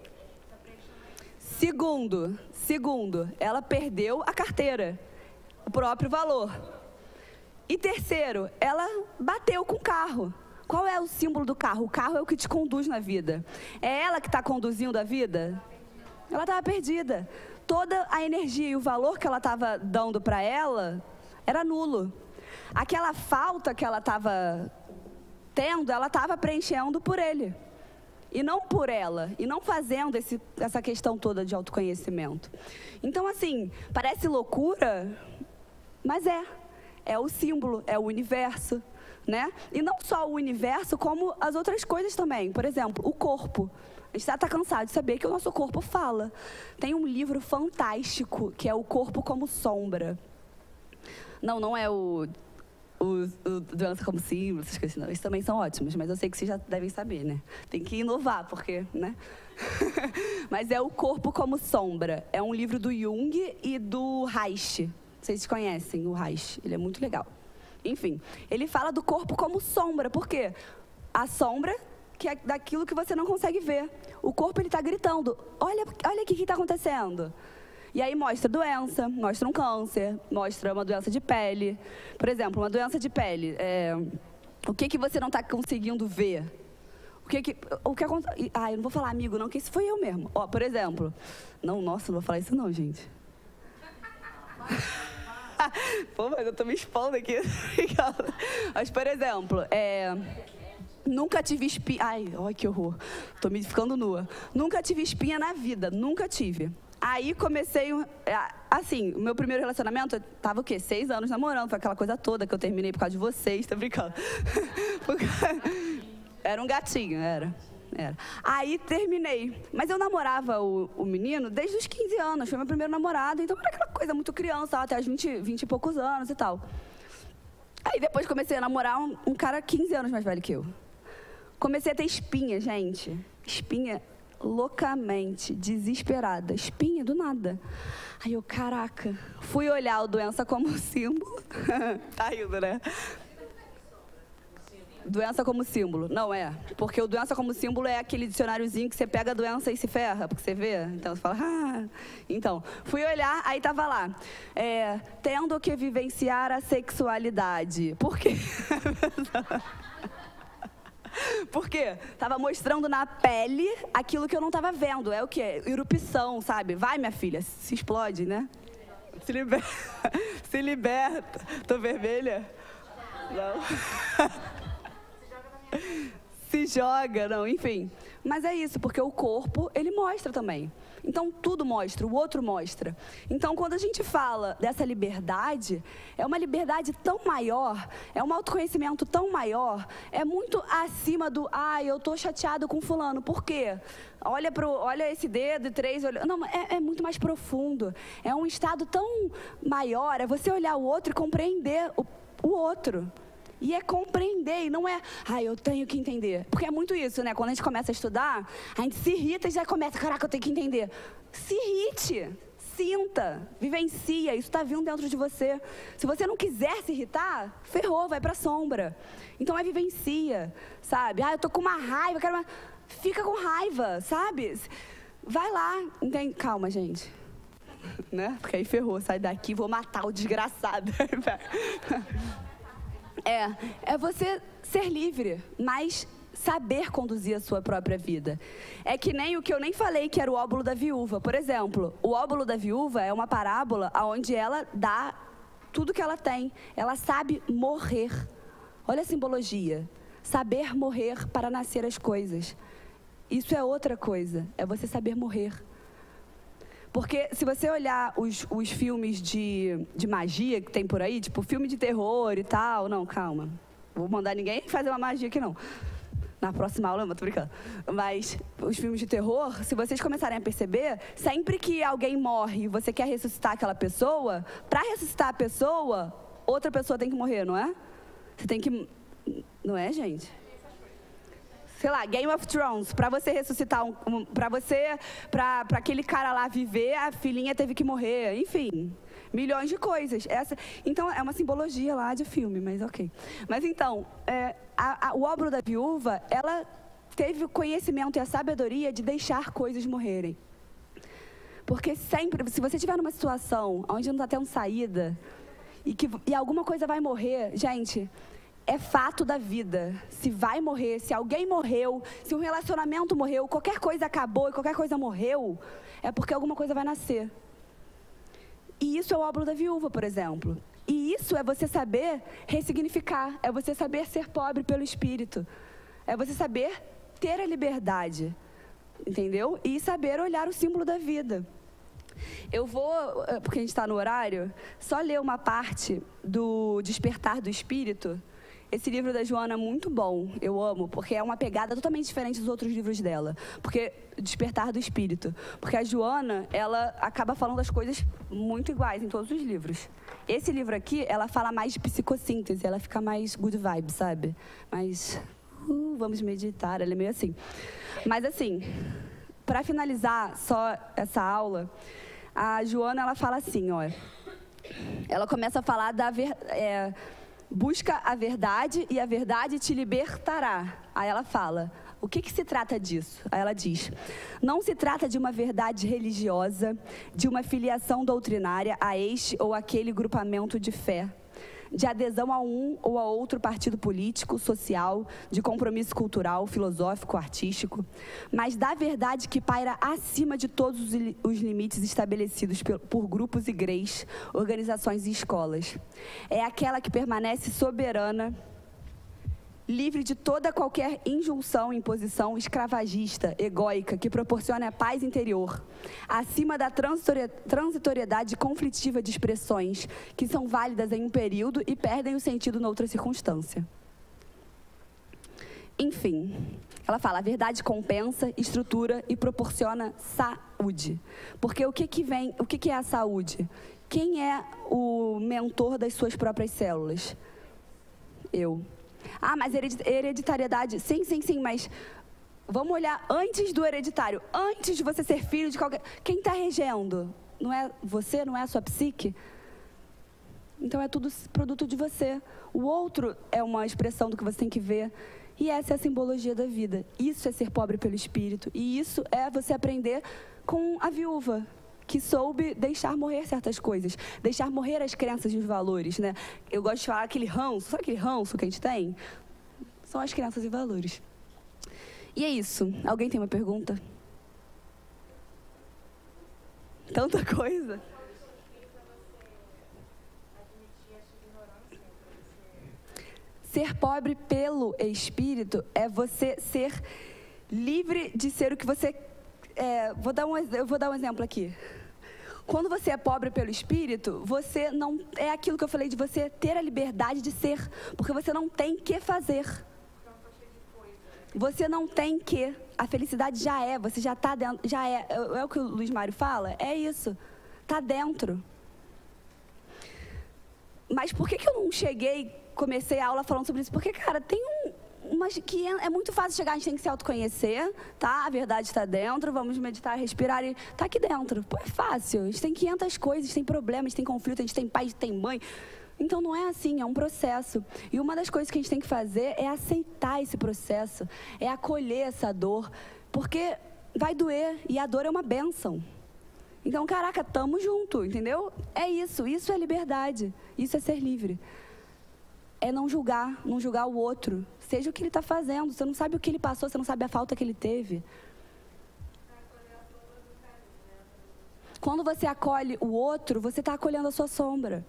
Segundo, ela perdeu a carteira, o próprio valor. E terceiro, ela bateu com o carro. Qual é o símbolo do carro? O carro é o que te conduz na vida. É ela que está conduzindo a vida? Ela estava perdida. Toda a energia e o valor que ela estava dando para ela era nulo. Aquela falta que ela estava tendo, ela estava preenchendo por ele. E não por ela, e não fazendo essa questão toda de autoconhecimento. Então, assim, parece loucura, mas é o símbolo, é o universo, né? E não só o universo, como as outras coisas também. Por exemplo, o corpo. A gente já está cansado de saber que o nosso corpo fala. Tem um livro fantástico, que é O Corpo como Sombra. Não é o Doença como Símbolo, essas coisas não. Esses também são ótimos, mas eu sei que vocês já devem saber, né? Tem que inovar, porque, né? Mas é O Corpo como Sombra. É um livro do Jung e do Reich. Vocês conhecem o Reich, ele é muito legal. Enfim, ele fala do corpo como sombra, por quê? A sombra que é daquilo que você não consegue ver. O corpo, ele está gritando, olha aqui o que está acontecendo. E aí mostra doença, mostra um câncer, mostra uma doença de pele. Por exemplo, uma doença de pele, o que você não está conseguindo ver? O que acontece? Ah, eu não vou falar amigo não, que isso foi eu mesmo. Ó, por exemplo, nossa, não vou falar isso não, gente. Pô, mas eu tô me expondo aqui. Mas, por exemplo, nunca tive espinha. Ai, que horror. Tô me ficando nua. Nunca tive espinha na vida, nunca tive. Aí comecei, assim, o meu primeiro relacionamento, eu tava o quê? 6 anos namorando, foi aquela coisa toda que eu terminei por causa de vocês, tá brincando? Era um gatinho, era. Aí terminei, mas eu namorava o menino desde os 15 anos, foi meu primeiro namorado, então era aquela coisa muito criança, até os 20 e poucos anos e tal. Aí depois comecei a namorar um cara 15 anos mais velho que eu. Comecei a ter espinha, gente, espinha loucamente, desesperada, espinha do nada. Aí eu, caraca, fui olhar o Doença como Símbolo, tá rindo, né? Doença como símbolo, não é, porque o doença como símbolo é aquele dicionáriozinho que você pega a doença e se ferra, porque você vê, então você fala, então, fui olhar, aí tava lá, tendo que vivenciar a sexualidade, por quê? Por quê? Tava mostrando na pele aquilo que eu não tava vendo, é o quê? Erupção, sabe? Vai, minha filha, se explode, né? Se liberta, se liberta, tô vermelha? Não. Se joga, não, enfim. Mas é isso, porque o corpo, ele mostra também. Então, tudo mostra, o outro mostra. Então, quando a gente fala dessa liberdade, é uma liberdade tão maior, é um autoconhecimento tão maior, é muito acima do, eu tô chateado com fulano, por quê? Olha esse dedo e 3 olhos. Não, é muito mais profundo. É um estado tão maior, é você olhar o outro e compreender o outro. E é compreender, e não é, eu tenho que entender. Porque é muito isso, né? Quando a gente começa a estudar, a gente se irrita e já começa, caraca, eu tenho que entender. Se irrite, sinta, vivencia, isso está vindo dentro de você. Se você não quiser se irritar, ferrou, vai pra sombra. Então vivencia, sabe? Eu tô com uma raiva, quero uma... Fica com raiva, sabe? Vai lá, entende? Calma, gente. Né? Porque aí ferrou, sai daqui, vou matar o desgraçado. É você ser livre, mas saber conduzir a sua própria vida. É que nem o que eu nem falei, que era o óbolo da viúva. Por exemplo, o óbolo da viúva é uma parábola onde ela dá tudo que ela tem. Ela sabe morrer. Olha a simbologia. saber morrer para nascer as coisas. Isso é outra coisa, é você saber morrer. Porque se você olhar os filmes de magia que tem por aí, tipo filme de terror e tal, não, calma, vou mandar ninguém fazer uma magia aqui não. Na próxima aula, eu tô brincando. Mas os filmes de terror, se vocês começarem a perceber, sempre que alguém morre e você quer ressuscitar aquela pessoa, para ressuscitar a pessoa, outra pessoa tem que morrer, não é? Você tem que... Não é, gente? Sei lá, Game of Thrones, para você ressuscitar, para aquele cara lá viver, a filhinha teve que morrer, enfim... Milhões de coisas. Então, é uma simbologia lá de filme, mas ok. Mas então, o óbolo da viúva, ela teve o conhecimento e a sabedoria de deixar coisas morrerem. Porque sempre, se você estiver numa situação onde não está tendo saída, e alguma coisa vai morrer, gente, é fato da vida. Se vai morrer, se alguém morreu, se um relacionamento morreu, qualquer coisa acabou e qualquer coisa morreu, é porque alguma coisa vai nascer. E isso é o óbolo da viúva, por exemplo. E isso é você saber ressignificar, é você saber ser pobre pelo Espírito. É você saber ter a liberdade, entendeu? E saber olhar o símbolo da vida. Eu vou, porque a gente está no horário, só ler uma parte do Despertar do Espírito. Esse livro da Joana é muito bom, eu amo, porque é uma pegada totalmente diferente dos outros livros dela. Porque Despertar do Espírito. Porque a Joana, ela acaba falando as coisas muito iguais em todos os livros. Esse livro aqui, ela fala mais de psicossíntese, ela fica mais good vibe, sabe? Mais, vamos meditar, ela é meio assim. Mas assim, para finalizar só essa aula, a Joana, ela fala assim, ó. Ela começa a falar da busca a verdade e a verdade te libertará. Aí ela fala, o que se trata disso? Aí ela diz, não se trata de uma verdade religiosa, de uma filiação doutrinária a este ou aquele grupamento de fé, de adesão a um ou a outro partido político, social, de compromisso cultural, filosófico, artístico, mas da verdade que paira acima de todos os limites estabelecidos por grupos e greys, organizações e escolas. É aquela que permanece soberana, livre de toda qualquer injunção, imposição escravagista, egóica, que proporcione a paz interior, acima da transitoriedade conflitiva de expressões que são válidas em um período e perdem o sentido noutra circunstância. Enfim, ela fala, a verdade compensa, estrutura e proporciona saúde. Porque o que é a saúde? Quem é o mentor das suas próprias células? Eu. Ah, mas hereditariedade, sim, mas vamos olhar antes do hereditário, antes de você ser filho de qualquer... Quem está regendo? Não é você, não é a sua psique? Então é tudo produto de você. O outro é uma expressão do que você tem que ver. E essa é a simbologia da vida. Isso é ser pobre pelo Espírito. E isso é você aprender com a viúva, que soube deixar morrer certas coisas, deixar morrer as crenças e os valores, né? Eu gosto de falar aquele ranço, sabe aquele ranço que a gente tem? São as crenças e valores. E é isso. Alguém tem uma pergunta? Tanta coisa. Ser pobre pelo Espírito é você ser livre de ser o que você... eu vou dar um exemplo aqui. Quando você é pobre pelo Espírito, você não... É aquilo que eu falei de você ter a liberdade de ser. Porque você não tem que fazer. Você não tem que. A felicidade já é, você já está dentro. Já é. É o que o Luiz Mário fala? É isso. Está dentro. Mas por que eu não comecei a aula falando sobre isso? Porque, cara, tem que é muito fácil chegar, a gente tem que se autoconhecer, tá? A verdade está dentro, vamos meditar, respirar e tá aqui dentro. Pô, é fácil, a gente tem 500 coisas, tem problemas, tem conflito, a gente tem pai, a gente tem mãe. Então não é assim, é um processo. E uma das coisas que a gente tem que fazer é aceitar esse processo, é acolher essa dor, porque vai doer e a dor é uma bênção. Então, caraca, tamo junto, entendeu? É isso é liberdade, isso é ser livre. É não julgar o outro, seja o que ele está fazendo. Você não sabe o que ele passou, você não sabe a falta que ele teve. Quando você acolhe o outro, você está acolhendo a sua sombra.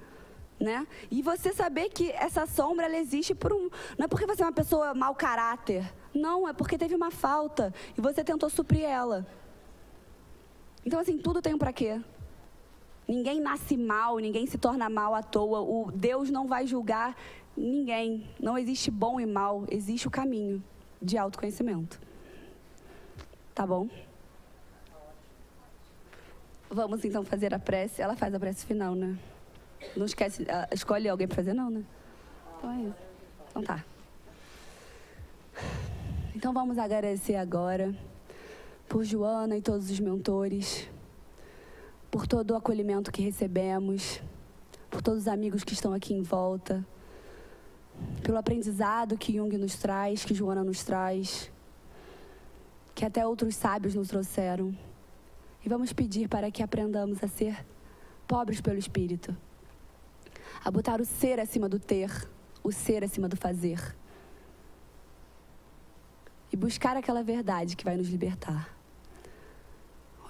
né? E você saber que essa sombra, ela existe por um... Não é porque você é uma pessoa mau caráter. Não, é porque teve uma falta e você tentou suprir ela. Então, assim, tudo tem um pra quê. Ninguém nasce mal, ninguém se torna mal à toa. O Deus não vai julgar ninguém. Não existe bom e mal, existe o caminho de autoconhecimento. Tá bom? Vamos, então, fazer a prece. Ela faz a prece final, né? Não esquece, escolhe alguém para fazer, não, né? Então é isso. Então tá. Então vamos agradecer agora por Joana e todos os mentores, por todo o acolhimento que recebemos, por todos os amigos que estão aqui em volta, pelo aprendizado que Jung nos traz, que Joana nos traz, que até outros sábios nos trouxeram. E vamos pedir para que aprendamos a ser pobres pelo Espírito, a botar o ser acima do ter, o ser acima do fazer. E buscar aquela verdade que vai nos libertar.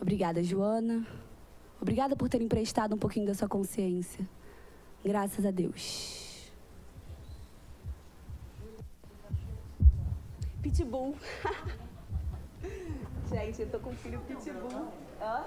Obrigada, Joana. Obrigada por ter emprestado um pouquinho da sua consciência. Graças a Deus. Pitbull. Gente, eu tô com um filho pitbull. Hã?